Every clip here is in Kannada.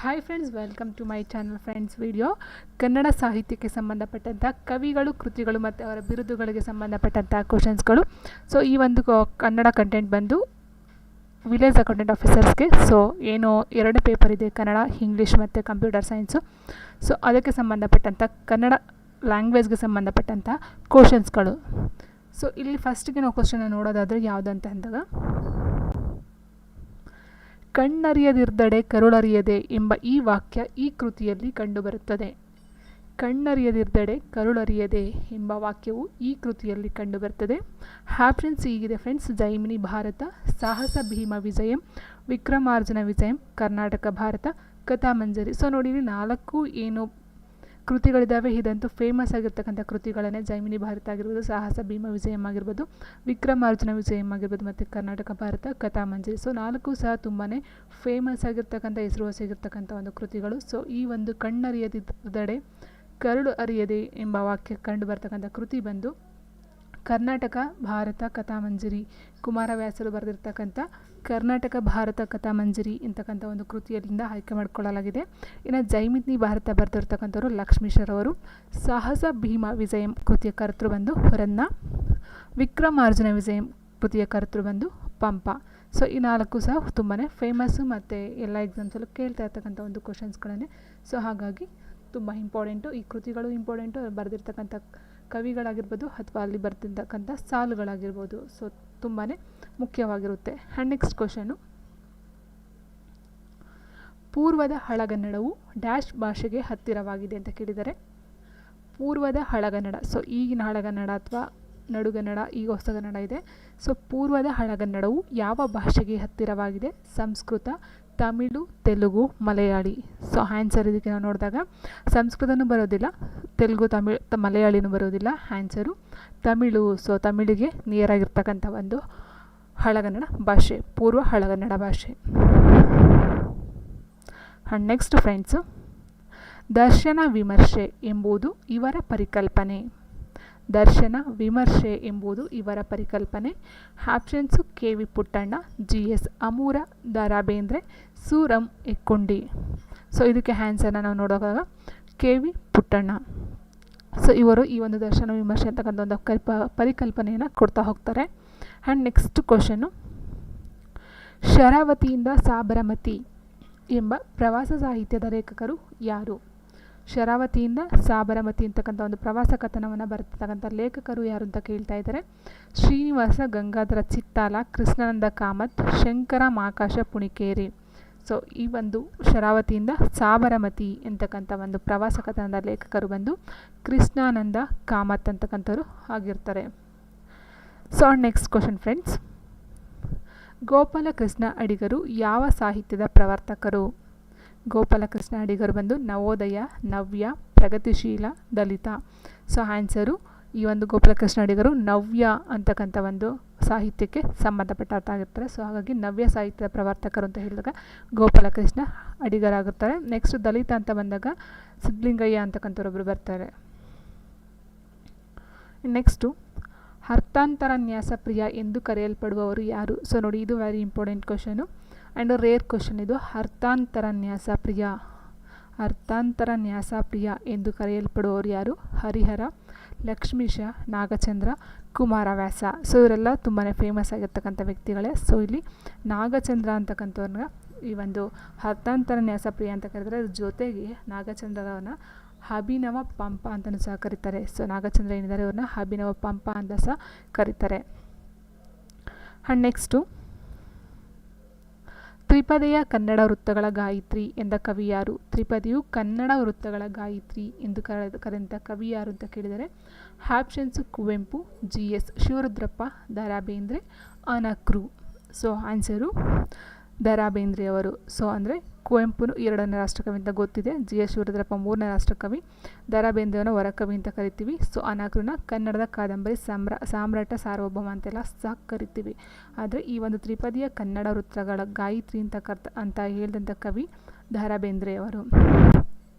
Hi friends, welcome to my channel. Friends, video Kannada ಸಾಹಿತ್ಯಕ್ಕೆ ಸಂಬಂಧಪಟ್ಟಂಥ ಕವಿಗಳು, ಕೃತಿಗಳು ಮತ್ತು ಅವರ ಬಿರುದುಗಳಿಗೆ ಸಂಬಂಧಪಟ್ಟಂಥ ಕ್ವಶನ್ಸ್ಗಳು. ಸೊ ಈ ಒಂದು ಕನ್ನಡ ಕಂಟೆಂಟ್ ಬಂದು ವಿಲೇಜ್ ಅಕೌಂಟೆಂಟ್ ಆಫೀಸರ್ಸ್ಗೆ. ಸೊ ಏನು 2 ಪೇಪರ್ ಇದೆ, ಕನ್ನಡ, ಇಂಗ್ಲೀಷ್ ಮತ್ತು ಕಂಪ್ಯೂಟರ್ ಸೈನ್ಸು. ಸೊ ಅದಕ್ಕೆ ಸಂಬಂಧಪಟ್ಟಂಥ ಕನ್ನಡ ಲ್ಯಾಂಗ್ವೇಜ್ಗೆ ಸಂಬಂಧಪಟ್ಟಂಥ ಕ್ವಶನ್ಸ್ಗಳು. ಸೊ ಇಲ್ಲಿ ಫಸ್ಟಿಗೆ ನಾವು ಕ್ವಶನ್ನ ನೋಡೋದಾದರೆ ಯಾವುದಂತ ಅಂದಾಗ, ಕಣ್ಣರಿಯದಿರ್ದಡೆ ಕರುಳರಿಯದೆ ಎಂಬ ಈ ವಾಕ್ಯ ಈ ಕೃತಿಯಲ್ಲಿ ಕಂಡುಬರುತ್ತದೆ. ಕಣ್ಣರಿಯದಿರ್ದಡೆ ಕರುಳರಿಯದೆ ಎಂಬ ವಾಕ್ಯವು ಈ ಕೃತಿಯಲ್ಲಿ ಕಂಡುಬರುತ್ತದೆ. ಆಪ್ಷನ್ಸ್ ಹೀಗಿದೆ ಫ್ರೆಂಡ್ಸ್: ಜೈಮಿನಿ ಭಾರತ, ಸಾಹಸ ಭೀಮ ವಿಜಯಂ, ವಿಕ್ರಮಾರ್ಜುನ ವಿಜಯಂ, ಕರ್ನಾಟಕ ಭಾರತ, ಕಥಾಮಂಜರಿ. ಸೊ ನೋಡಿ, 4 ಏನು ಕೃತಿಗಳಿದ್ದಾವೆ, ಇದಂತೂ ಫೇಮಸ್ ಆಗಿರ್ತಕ್ಕಂಥ ಕೃತಿಗಳನ್ನೇ. ಜೈಮಿನಿ ಭಾರತ ಆಗಿರ್ಬೋದು, ಸಾಹಸ ಭೀಮ ವಿಜಯಂ ಆಗಿರ್ಬೋದು, ವಿಕ್ರಮಾರ್ಜುನ ವಿಜಯಂ ಆಗಿರ್ಬೋದು, ಮತ್ತು ಕರ್ನಾಟಕ ಭಾರತ, ಕಥಾಮಂಜರಿ. ಸೊ 4 ಸಹ ತುಂಬಾ ಫೇಮಸ್ ಆಗಿರ್ತಕ್ಕಂಥ, ಹೆಸರುವಾಸಿಯಾಗಿರ್ತಕ್ಕಂಥ ಒಂದು ಕೃತಿಗಳು. ಸೊ ಈ ಒಂದು ಕಣ್ಣರಿಯದಿದ್ದಡೆ ಕರುಳು ಅರಿಯದೆ ಎಂಬ ವಾಕ್ಯ ಕಂಡು ಬರ್ತಕ್ಕಂಥ ಕೃತಿ ಬಂದು ಕರ್ನಾಟಕ ಭಾರತ ಕಥಾಮಂಜರಿ. ಕುಮಾರವ್ಯಾಸರು ಬರೆದಿರ್ತಕ್ಕಂಥ ಕರ್ನಾಟಕ ಭಾರತ ಕಥಾಮಂಜರಿ ಅಂತಕ್ಕಂಥ ಒಂದು ಕೃತಿಯಲ್ಲಿಂದ ಆಯ್ಕೆ ಮಾಡಿಕೊಳ್ಳಲಾಗಿದೆ. ಇನ್ನು ಜೈಮಿನಿ ಭಾರತ ಬರೆದಿರ್ತಕ್ಕಂಥವ್ರು ಲಕ್ಷ್ಮೀಶರವರು. ಸಾಹಸ ಭೀಮ ವಿಜಯಂ ಕೃತಿಯ ಕರ್ತೃ ಬಂದು ರನ್ನ. ವಿಕ್ರಮಾರ್ಜುನ ವಿಜಯಂ ಕೃತಿಯ ಕರ್ತೃ ಬಂದು ಪಂಪ. ಸೊ ಈ 4 ಸಹ ತುಂಬಾ ಫೇಮಸ್ಸು ಮತ್ತು ಎಲ್ಲ ಎಕ್ಸಾಮ್ಸಲ್ಲೂ ಕೇಳ್ತಾ ಇರ್ತಕ್ಕಂಥ ಒಂದು ಕ್ವಶನ್ಸ್ಗಳನ್ನೇ. ಸೊ ಹಾಗಾಗಿ ತುಂಬ ಇಂಪಾರ್ಟೆಂಟು ಈ ಕೃತಿಗಳು, ಇಂಪಾರ್ಟೆಂಟು ಬರೆದಿರ್ತಕ್ಕಂಥ ಕವಿಗಳಾಗಿರ್ಬೋದು ಅಥವಾ ಅಲ್ಲಿ ಬರ್ತಿರ್ತಕ್ಕಂಥ ಸಾಲುಗಳಾಗಿರ್ಬೋದು. ಸೊ ತುಂಬಾ ಮುಖ್ಯವಾಗಿರುತ್ತೆ. ಆ್ಯಂಡ್ ನೆಕ್ಸ್ಟ್ ಕ್ವಶನು: ಪೂರ್ವದ ಹಳಗನ್ನಡವು ಡ್ಯಾಶ್ ಭಾಷೆಗೆ ಹತ್ತಿರವಾಗಿದೆ ಅಂತ ಕೇಳಿದರೆ, ಪೂರ್ವದ ಹಳಗನ್ನಡ. ಸೊ ಈಗಿನ ಹಳಗನ್ನಡ ಅಥವಾ ನಡುಗನ್ನಡ, ಈಗ ಹೊಸಗನ್ನಡ ಇದೆ. ಸೊ ಪೂರ್ವದ ಹಳಗನ್ನಡವು ಯಾವ ಭಾಷೆಗೆ ಹತ್ತಿರವಾಗಿದೆ? ಸಂಸ್ಕೃತ, ತಮಿಳು, ತೆಲುಗು, ಮಲಯಾಳಿ. ಸೊ ಆನ್ಸರ್ ಇದಕ್ಕೆ ನಾವು ನೋಡಿದಾಗ ಸಂಸ್ಕೃತನೂ ಬರೋದಿಲ್ಲ, ತೆಲುಗು, ಮಲಯಾಳಿನೂ ಬರೋದಿಲ್ಲ. ಆನ್ಸರು ತಮಿಳು. ಸೊ ತಮಿಳಿಗೆ ನಿಯರ್ ಆಗಿರ್ತಕ್ಕಂಥ ಒಂದು ಹಳಗನ್ನಡ ಭಾಷೆ, ಪೂರ್ವ ಹಳಗನ್ನಡ ಭಾಷೆ. ಆ್ಯಂಡ್ ನೆಕ್ಸ್ಟ್ ಫ್ರೆಂಡ್ಸು, ದರ್ಶನ ವಿಮರ್ಶೆ ಎಂಬುದು ಇವರ ಪರಿಕಲ್ಪನೆ. ದರ್ಶನ ವಿಮರ್ಶೆ ಎಂಬುದು ಇವರ ಪರಿಕಲ್ಪನೆ. Options: K V Puttanna, G S Amur, Da Ra Bendre, Suram Ekkundi. So ಇದಕ್ಕೆ ಆನ್ಸರ್ನ ನಾವು ನೋಡುವಾಗ ಕೆ ವಿ ಪುಟ್ಟಣ್ಣ. ಸೊ ಇವರು ಈ ಒಂದು ದರ್ಶನ ವಿಮರ್ಶೆ ಅಂತಕ್ಕಂಥ ಒಂದು ಪರಿಕಲ್ಪನೆಯನ್ನು ಕೊಡ್ತಾ ಹೋಗ್ತಾರೆ. ಆ್ಯಂಡ್ ನೆಕ್ಸ್ಟ್ ಕ್ವಶನು: ಶರಾವತಿಯಿಂದ ಸಾಬರಮತಿ ಎಂಬ ಪ್ರವಾಸ ಸಾಹಿತ್ಯದ ಲೇಖಕರು ಯಾರು? ಶರಾವತಿಯಿಂದ ಸಾಬರಮತಿ ಅಂತಕ್ಕಂಥ ಒಂದು ಪ್ರವಾಸ ಕಥನವನ್ನು ಬರೆದಿರ್ತಕ್ಕಂಥ ಲೇಖಕರು ಯಾರು ಅಂತ ಕೇಳ್ತಾ ಇದ್ದಾರೆ. ಶ್ರೀನಿವಾಸ ಗಂಗಾಧರ ಚಿತ್ತಾಲ, ಕೃಷ್ಣಾನಂದ ಕಾಮತ್, ಶಂಕರ ಮಾಕಾಶ ಪುಣಿಕೇರಿ. ಸೊ ಈ ಒಂದು ಶರಾವತಿಯಿಂದ ಸಾಬರಮತಿ ಅಂತಕ್ಕಂಥ ಒಂದು ಪ್ರವಾಸ ಕಥನದ ಲೇಖಕರು ಬಂದು ಕೃಷ್ಣಾನಂದ ಕಾಮತ್ ಅಂತಕ್ಕಂಥವ್ರು ಆಗಿರ್ತಾರೆ. So next question friends: Gopalakrishna ಅಡಿಗರು ಯಾವ ಸಾಹಿತ್ಯದ ಪ್ರವರ್ತಕರು? ಗೋಪಾಲಕೃಷ್ಣ ಅಡಿಗರು ಬಂದು ನವೋದಯ, ನವ್ಯ, ಪ್ರಗತಿಶೀಲ, ದಲಿತ. ಸೊ ಆನ್ಸರು ಈ ಒಂದು ಗೋಪಾಲಕೃಷ್ಣ ಅಡಿಗರು ನವ್ಯ ಅಂತಕ್ಕಂಥ ಒಂದು ಸಾಹಿತ್ಯಕ್ಕೆ ಸಂಬಂಧಪಟ್ಟಾಗಿರ್ತಾರೆ. ಸೊ ಹಾಗಾಗಿ ನವ್ಯ ಸಾಹಿತ್ಯದ ಪ್ರವರ್ತಕರು ಅಂತ ಹೇಳಿದಾಗ ಗೋಪಾಲಕೃಷ್ಣ ಅಡಿಗರಾಗಿರ್ತಾರೆ. ನೆಕ್ಸ್ಟ್ ದಲಿತ ಅಂತ ಬಂದಾಗ ಸಿದ್ಧಲಿಂಗಯ್ಯ ಅಂತಕ್ಕಂಥವ್ರೊಬ್ಬರು ಬರ್ತಾರೆ. ನೆಕ್ಸ್ಟು ಅರ್ಥಾಂತರ ನ್ಯಾಸಪ್ರಿಯ ಎಂದು ಕರೆಯಲ್ಪಡುವವರು ಯಾರು? ಸೊ ನೋಡಿ, ಇದು very important question and rare question ಇದು. ಅರ್ಥಾಂತರ ನ್ಯಾಸಪ್ರಿಯ ಎಂದು ಕರೆಯಲ್ಪಡುವವರು ಯಾರು? ಹರಿಹರ, ಲಕ್ಷ್ಮೀಶ, ನಾಗಚಂದ್ರ, ಕುಮಾರವ್ಯಾಸ. ಸೊ ಇವರೆಲ್ಲ ತುಂಬಾ ಫೇಮಸ್ ಆಗಿರ್ತಕ್ಕಂಥ ವ್ಯಕ್ತಿಗಳೇ. ಸೊ ಇಲ್ಲಿ ನಾಗಚಂದ್ರ ಅಂತಕ್ಕಂಥವ್ರನ್ನ ಈ ಒಂದು ಅರ್ಥಾಂತರ ನ್ಯಾಸಪ್ರಿಯ ಅಂತ ಕರೆದರೆ, ಜೊತೆಗೆ ನಾಗಚಂದ್ರವನ್ನ ಅಭಿನವ ಪಂಪ ಅಂತಲೂ ಸಹ ಕರೀತಾರೆ. ಸೊ ನಾಗಚಂದ್ರ ಏನಿದ್ದಾರೆ ಅವ್ರನ್ನ ಅಭಿನವ ಪಂಪ ಅಂತ ಸಹ ಕರೀತಾರೆ. ಆ್ಯಂಡ್ ನೆಕ್ಸ್ಟು, ತ್ರಿಪದಿಯ ಕನ್ನಡ ವೃತ್ತಗಳ ಗಾಯತ್ರಿ ಎಂದ ಕವಿ ಯಾರು? ತ್ರಿಪದಿಯು ಕನ್ನಡ ವೃತ್ತಗಳ ಗಾಯತ್ರಿ ಎಂದು ಕರೆದಂಥ ಕವಿ ಯಾರು ಅಂತ ಕೇಳಿದರೆ options: Kuvempu, G S Shivarudrappa, Da Ra Bendre, Anakru. So answer Da Ra Bendre ಅವರು. ಸೊ ಅಂದರೆ ಕುವೆಂಪು 2ನೇ ರಾಷ್ಟ್ರಕವಿ ಅಂತ ಗೊತ್ತಿದೆ, ಜಿ ಎಸ್ ಶಿವರುದ್ರಪ್ಪ 3ನೇ ರಾಷ್ಟ್ರಕವಿ, ದ ರಾ ಬೇಂದ್ರೆಯವನ್ನ ವರಕವಿ ಅಂತ ಕರಿತೀವಿ. ಸೊ ಅನಕೃನ ಕನ್ನಡದ ಕಾದಂಬರಿ ಸಾಮ್ರಾಟ ಸಾರ್ವಭೌಮ ಅಂತೆಲ್ಲ ಸಹ ಕರಿತೀವಿ. ಆದರೆ ಈ ಒಂದು ತ್ರಿಪದಿಯ ಕನ್ನಡ ವೃತ್ತಗಳ ಗಾಯತ್ರಿ ಅಂತ ಹೇಳಿದಂಥ ಕವಿ ದ ರಾ ಬೇಂದ್ರೆಯವರು.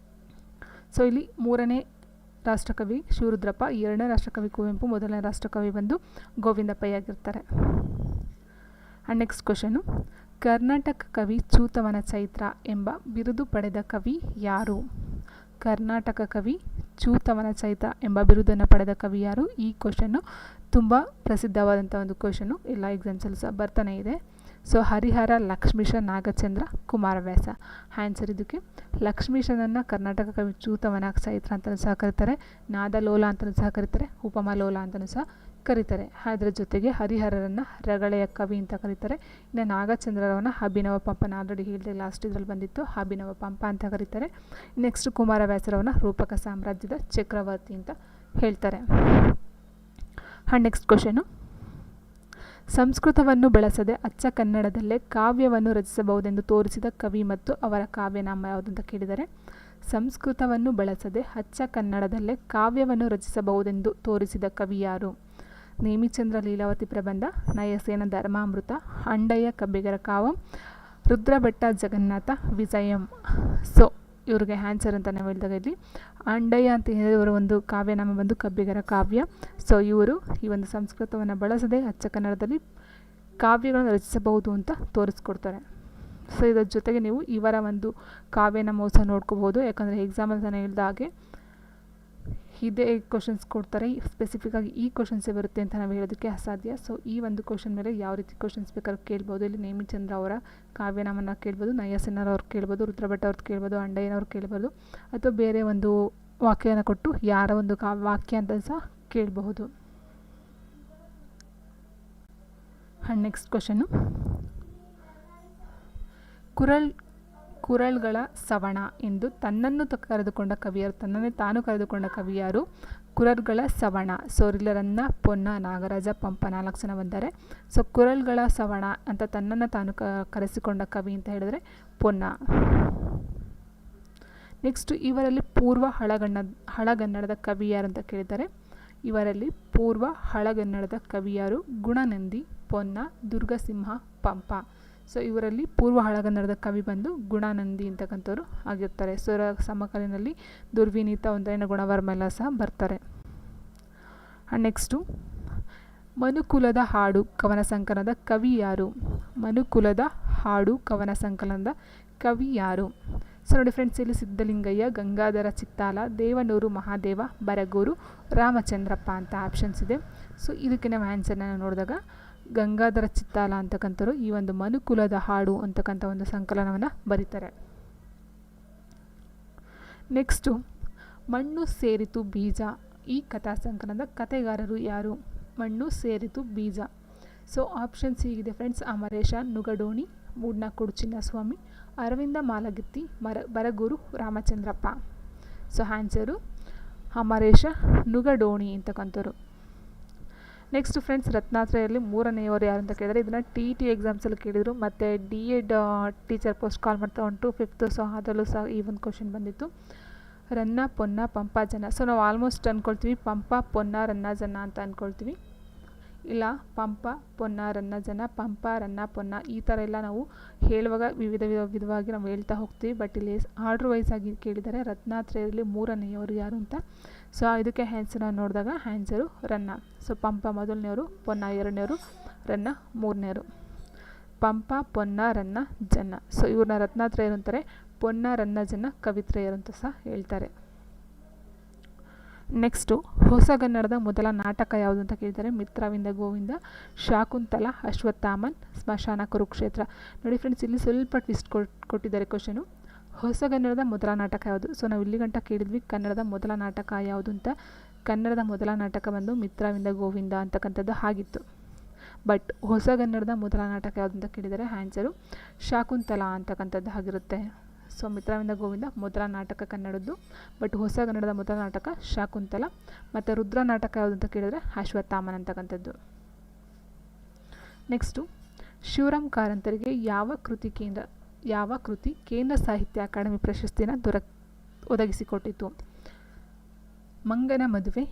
ಸೊ ಇಲ್ಲಿ 3ನೇ ರಾಷ್ಟ್ರಕವಿ ಶಿವರುದ್ರಪ್ಪ, 2ನೇ ರಾಷ್ಟ್ರಕವಿ ಕುವೆಂಪು, 1ನೇ ರಾಷ್ಟ್ರಕವಿ ಬಂದು ಗೋವಿಂದ ಪೈ ಆಗಿರ್ತಾರೆ. ಆ್ಯಂಡ್ ನೆಕ್ಸ್ಟ್ ಕ್ವಶನು: ಕರ್ನಾಟಕ ಕವಿ ಚೂತವನ ಚೈತ್ರ ಎಂಬ ಬಿರುದು ಪಡೆದ ಕವಿ ಯಾರು? ಕರ್ನಾಟಕ ಕವಿ ಚೂತವನ ಚೈತ್ರ ಎಂಬ ಬಿರುದನ್ನು ಪಡೆದ ಕವಿ ಯಾರು? ಈ ಕ್ವಶನ್ನು ತುಂಬ ಪ್ರಸಿದ್ಧವಾದಂಥ ಒಂದು ಕ್ವಶನ್ನು, ಎಲ್ಲ ಎಕ್ಸಾಮ್ಸಲ್ಲೂ ಸಹ ಬರ್ತಾನೆ ಇದೆ. ಸೊ ಹರಿಹರ, ಲಕ್ಷ್ಮೀಶ, ನಾಗಚಂದ್ರ, ಕುಮಾರವ್ಯಾಸ. ಆನ್ಸರ್ ಇದಕ್ಕೆ ಲಕ್ಷ್ಮೀಶನನ್ನು ಕರ್ನಾಟಕ ಕವಿ ಚೂತವನ ಚೈತ್ರ ಅಂತಲೂ ಸಹ ಕರೀತಾರೆ, ನಾದಲೋಲ ಅಂತಲೂ ಸಹ ಕರೀತಾರೆ, ಉಪಮಲೋಲ ಅಂತಲೂ ಸಹ ಕರೀತಾರೆ. ಅದರ ಜೊತೆಗೆ ಹರಿಹರರನ್ನು ರಗಳೆಯ ಕವಿ ಅಂತ ಕರೀತಾರೆ. ಇನ್ನು ನಾಗಚಂದ್ರರವನ್ನ ಅಭಿನವ ಪಂಪನ, ಆಲ್ರೆಡಿ ಹೇಳಿದೆ ಲಾಸ್ಟ್ ಇದರಲ್ಲಿ ಬಂದಿತ್ತು, ಅಭಿನವ ಪಂಪ ಅಂತ ಕರೀತಾರೆ. ನೆಕ್ಸ್ಟ್ ಕುಮಾರವ್ಯಾಸರವನ್ನ ರೂಪಕ ಸಾಮ್ರಾಜ್ಯದ ಚಕ್ರವರ್ತಿ ಅಂತ ಹೇಳ್ತಾರೆ. ನೆಕ್ಸ್ಟ್ ಕ್ವಶನು, ಸಂಸ್ಕೃತವನ್ನು ಬಳಸದೆ ಅಚ್ಚ ಕನ್ನಡದಲ್ಲೇ ಕಾವ್ಯವನ್ನು ರಚಿಸಬಹುದೆಂದು ತೋರಿಸಿದ ಕವಿ ಮತ್ತು ಅವರ ಕಾವ್ಯನಾಮ ಯಾವುದು ಅಂತ ಕೇಳಿದರೆ, ಸಂಸ್ಕೃತವನ್ನು ಬಳಸದೆ ಅಚ್ಚ ಕನ್ನಡದಲ್ಲೇ ಕಾವ್ಯವನ್ನು ರಚಿಸಬಹುದೆಂದು ತೋರಿಸಿದ ಕವಿ ಯಾರು? ನೇಮಿಚಂದ್ರ ಲೀಲಾವತಿ ಪ್ರಬಂಧ, ನಯಸೇನ ಧರ್ಮಾಮೃತ, ಅಂಡಯ್ಯ ಕಬ್ಬಿಗರ ಕಾವಂ, ರುದ್ರಭಟ್ಟ ಜಗನ್ನಾಥ ವಿಜಯಂ. ಸೊ ಇವ್ರಿಗೆ ಆನ್ಸರ್ ಅಂತ ನಾವು ಹೇಳಿದಾಗ ಇಲ್ಲಿ ಅಂಡಯ್ಯ ಅಂತ ಹೇಳಿದ್ರೆ ಇವರ ಒಂದು ಕಾವ್ಯನಾಮ ಬಂದು ಕಬ್ಬಿಗರ ಕಾವ್ಯ. ಸೊ ಇವರು ಈ ಒಂದು ಸಂಸ್ಕೃತವನ್ನು ಬಳಸದೆ ಅಚ್ಚ ಕನ್ನಡದಲ್ಲಿ ಕಾವ್ಯಗಳನ್ನು ರಚಿಸಬಹುದು ಅಂತ ತೋರಿಸ್ಕೊಡ್ತಾರೆ. ಸೊ ಇದರ ಜೊತೆಗೆ ನೀವು ಇವರ ಒಂದು ಕಾವ್ಯನಾಮ ಸಹ ನೋಡ್ಕೋಬಹುದು, ಯಾಕಂದರೆ ಎಕ್ಸಾಮಲ್ಲಿ ನಾನು ಹೇಳಿದ ಹಾಗೆ ಇದೇ ಕ್ವಶನ್ಸ್ ಕೊಡ್ತಾರೆ, ಸ್ಪೆಸಿಫಿಕ್ಕಾಗಿ ಈ ಕ್ವಶನ್ಸೇ ಬರುತ್ತೆ ಅಂತ ನಾವು ಹೇಳೋದಕ್ಕೆ ಅಸಾಧ್ಯ. ಸೊ ಈ ಒಂದು ಕ್ವಶನ್ ಮೇಲೆ ಯಾವ ರೀತಿ ಕ್ವಶನ್ಸ್ ಬೇಕಾದ್ರೂ ಕೇಳ್ಬೋದು. ಇಲ್ಲಿ ನೇಮಿಚಂದ್ರ ಅವರ ಕಾವ್ಯನಾಮನ ಕೇಳ್ಬೋದು, ನಯಸೇನರವ್ರು ಕೇಳ್ಬೋದು, ರುದ್ರಭಟ್ಟ ಅವ್ರದ್ದು ಕೇಳ್ಬೋದು, ಅಂಡಯ್ಯನವ್ರು ಕೇಳ್ಬೋದು, ಅಥವಾ ಬೇರೆ ಒಂದು ವಾಕ್ಯನ ಕೊಟ್ಟು ಯಾರ ಒಂದು ವಾಕ್ಯ ಅಂತ ಸಹ ಕೇಳಬಹುದು. ನೆಕ್ಸ್ಟ್ ಕ್ವಶನ್ನು, ಕುರಳ್ಗಳ ಸವಣ ಎಂದು ತನ್ನನ್ನು ಕರೆದುಕೊಂಡ ಕವಿಯಾರು? ತನ್ನನ್ನೇ ತಾನು ಕರೆದುಕೊಂಡ ಕವಿಯಾರು ಕುರಳ್ಗಳ ಸವಣ. ಸೊ ರನ್ನ, ಪೊನ್ನ, ನಾಗರಾಜ, ಪಂಪ 4 ಜನ ಬಂದರೆ. ಸೊ ಕುರಳ್ಗಳ ಸವಣ ಅಂತ ತನ್ನನ್ನು ತಾನು ಕರೆಸಿಕೊಂಡ ಕವಿ ಅಂತ ಹೇಳಿದ್ರೆ ಪೊನ್ನ. ನೆಕ್ಸ್ಟ್, ಇವರಲ್ಲಿ ಪೂರ್ವ ಹಳಗನ್ನಡದ ಕವಿ ಯಾರು ಅಂತ ಕೇಳಿದ್ದಾರೆ. ಇವರಲ್ಲಿ ಪೂರ್ವ ಹಳಗನ್ನಡದ ಕವಿಯಾರು ಗುಣನಂದಿ, ಪೊನ್ನ, ದುರ್ಗಸಿಂಹ, ಪಂಪ. ಸೊ ಇವರಲ್ಲಿ ಪೂರ್ವ ಹಳಗನ್ನಡದ ಕವಿ ಬಂದು ಗುಣನಂದಿ ಅಂತಕ್ಕಂಥವ್ರು ಆಗಿರ್ತಾರೆ. ಸೊ ಸಮಕಾಲೀನಲ್ಲಿ ದುರ್ವಿನೀತ, ಒಂದೈನ ಗುಣವರ್ಮ ಎಲ್ಲ ಸಹ ಬರ್ತಾರೆ. ನೆಕ್ಸ್ಟು, ಮನುಕುಲದ ಹಾಡು ಕವನ ಸಂಕಲನದ ಕವಿ ಯಾರು? ಮನುಕುಲದ ಹಾಡು ಕವನ ಸಂಕಲನದ ಕವಿ ಯಾರು? ಸೊ ನೋಡಿ ಫ್ರೆಂಡ್ಸ್, ಇಲ್ಲಿ ಸಿದ್ಧಲಿಂಗಯ್ಯ, ಗಂಗಾಧರ ಚಿತ್ತಾಲ, ದೇವನೂರು ಮಹಾದೇವ, ಬರಗೂರು ರಾಮಚಂದ್ರಪ್ಪ ಅಂತ ಆಪ್ಷನ್ಸ್ ಇದೆ. ಸೊ ಇದಕ್ಕೆ ನಾವು ಆನ್ಸರ್ನ ನೋಡಿದಾಗ ಗಂಗಾಧರ ಚಿತ್ತಾಲ ಅಂತಕ್ಕಂಥವ್ರು ಈ ಒಂದು ಮನುಕುಲದ ಹಾಡು ಅಂತಕ್ಕಂಥ ಒಂದು ಸಂಕಲನವನ್ನು ಬರೀತಾರೆ. ನೆಕ್ಸ್ಟು, ಮಣ್ಣು ಸೇರಿತು ಬೀಜ ಈ ಕಥಾ ಸಂಕಲನದ ಕಥೆಗಾರರು ಯಾರು? ಮಣ್ಣು ಸೇರಿತು ಬೀಜ. ಸೊ ಆಪ್ಷನ್ಸ್ ಹೀಗಿದೆ friends: Amaresha Nugadoni, Moodnakodu Chinnaswamy, Aravinda Malagatti, Baraguru Ramachandrappa. So answer Amaresha Nugadoni ಅಂತಕ್ಕಂಥವ್ರು. ನೆಕ್ಸ್ಟ್ ಫ್ರೆಂಡ್ಸ್, ರತ್ನಾತ್ರಯಲ್ಲಿ 3ನೇಯವರು ಯಾರು ಅಂತ ಕೇಳಿದರೆ, ಇದನ್ನು TET ಎಕ್ಸಾಮ್ಸಲ್ಲಿ ಕೇಳಿದರು, ಮತ್ತು DED ಟೀಚರ್ ಪೋಸ್ಟ್ ಕಾಲ್ ಮಾಡ್ತಾ 1 to 5. ಸೊ ಅದರಲ್ಲೂ ಸಹ ಈ ಒಂದು ಕ್ವಶನ್ ಬಂದಿತ್ತು. ರನ್ನ, ಪೊನ್ನ, ಪಂಪ, ಜನ. ಸೊ ನಾವು ಆಲ್ಮೋಸ್ಟ್ ಅಂದ್ಕೊಳ್ತೀವಿ ಪಂಪ, ಪೊನ್ನ, ರನ್ನ, ಜನ ಅಂತ ಅಂದ್ಕೊಳ್ತೀವಿ. ಇಲ್ಲ, ಪಂಪ, ಪೊನ್ನ, ರನ್ನ, ಜನ, ಪಂಪ, ರನ್ನ, ಪೊನ್ನ ಈ ಥರ ಎಲ್ಲ ನಾವು ಹೇಳುವಾಗ ವಿಧವಾಗಿ ನಾವು ಹೇಳ್ತಾ ಹೋಗ್ತೀವಿ. ಬಟ್ ಇಲ್ಲಿ ಆರ್ಡ್ರ್ ವೈಸ್ ಆಗಿ ಕೇಳಿದ್ದಾರೆ. ರತ್ನಾತ್ರಯಲ್ಲಿ 3ನೇಯವರು ಯಾರು ಅಂತ. ಸೊ ಇದಕ್ಕೆ ಆನ್ಸರ್ನ ನೋಡಿದಾಗ ಆನ್ಸರು ರನ್ನ. ಸೊ ಪಂಪ ಮೊದಲನೇವರು, ಪೊನ್ನ 2ನೇವರು, ರನ್ನ 3ನೇವರು. ಪಂಪ, ಪೊನ್ನ, ರನ್ನ, ಜನ. ಸೊ ಇವ್ರನ್ನ ರತ್ನಾತ್ರಯರು ಅಂತಾರೆ. ಪೊನ್ನ, ರನ್ನ, ಜನ ಕವಿತ್ರೆಯರು ಅಂತ ಸಹ ಹೇಳ್ತಾರೆ. ನೆಕ್ಸ್ಟು, ಹೊಸಗನ್ನಡದ ಮೊದಲ ನಾಟಕ ಯಾವುದು ಅಂತ ಕೇಳಿದ್ದಾರೆ. ಮಿತ್ರವಿಂದ ಗೋವಿಂದ, ಶಾಕುಂತಲ, ಅಶ್ವತ್ಥಾಮನ್, ಸ್ಮಶಾನ ಕುರುಕ್ಷೇತ್ರ. ನೋಡಿ ಫ್ರೆಂಡ್ಸ್, ಇಲ್ಲಿ ಸ್ವಲ್ಪ ಟ್ವಿಸ್ಟ್ ಕೊಟ್ಟಿದ್ದಾರೆ ಕ್ವಶನು. ಹೊಸಗನ್ನಡದ ಮೊದಲ ನಾಟಕ ಯಾವುದು? ಸೊ ನಾವು ಇಲ್ಲಿ ಗಂಟ ಕೇಳಿದ್ವಿ ಕನ್ನಡದ ಮೊದಲ ನಾಟಕ ಯಾವುದು ಅಂತ. ಕನ್ನಡದ ಮೊದಲ ನಾಟಕ ಬಂದು ಮಿತ್ರವಿಂದ ಗೋವಿಂದ ಅಂತಕ್ಕಂಥದ್ದು ಆಗಿತ್ತು. ಬಟ್ ಹೊಸಗನ್ನಡದ ಮೊದಲ ನಾಟಕ ಯಾವುದು ಅಂತ ಕೇಳಿದರೆ ಆನ್ಸರು ಶಾಕುಂತಲ ಅಂತಕ್ಕಂಥದ್ದು ಆಗಿರುತ್ತೆ. ಸೊ ಮಿತ್ರವಿಂದ ಗೋವಿಂದ ಮೊದಲ ನಾಟಕ ಕನ್ನಡದ್ದು, ಬಟ್ ಹೊಸಗನ್ನಡದ ಮೊದಲ ನಾಟಕ ಶಾಕುಂತಲ. ಮತ್ತು ರುದ್ರ ನಾಟಕ ಯಾವುದು ಅಂತ ಕೇಳಿದರೆ ಅಶ್ವತ್ಥಾಮನ್ ಅಂತಕ್ಕಂಥದ್ದು. ನೆಕ್ಸ್ಟು, ಶಿವರಾಮ್ ಕಾರಂತರಿಗೆ ಯಾವ ಕೃತಿ ಕೇಂದ್ರ ಸಾಹಿತ್ಯ ಅಕಾಡೆಮಿ ಪ್ರಶಸ್ತಿನ ಒದಗಿಸಿಕೊಟ್ಟಿತು? ಮಂಗನ ಮದುವೆ,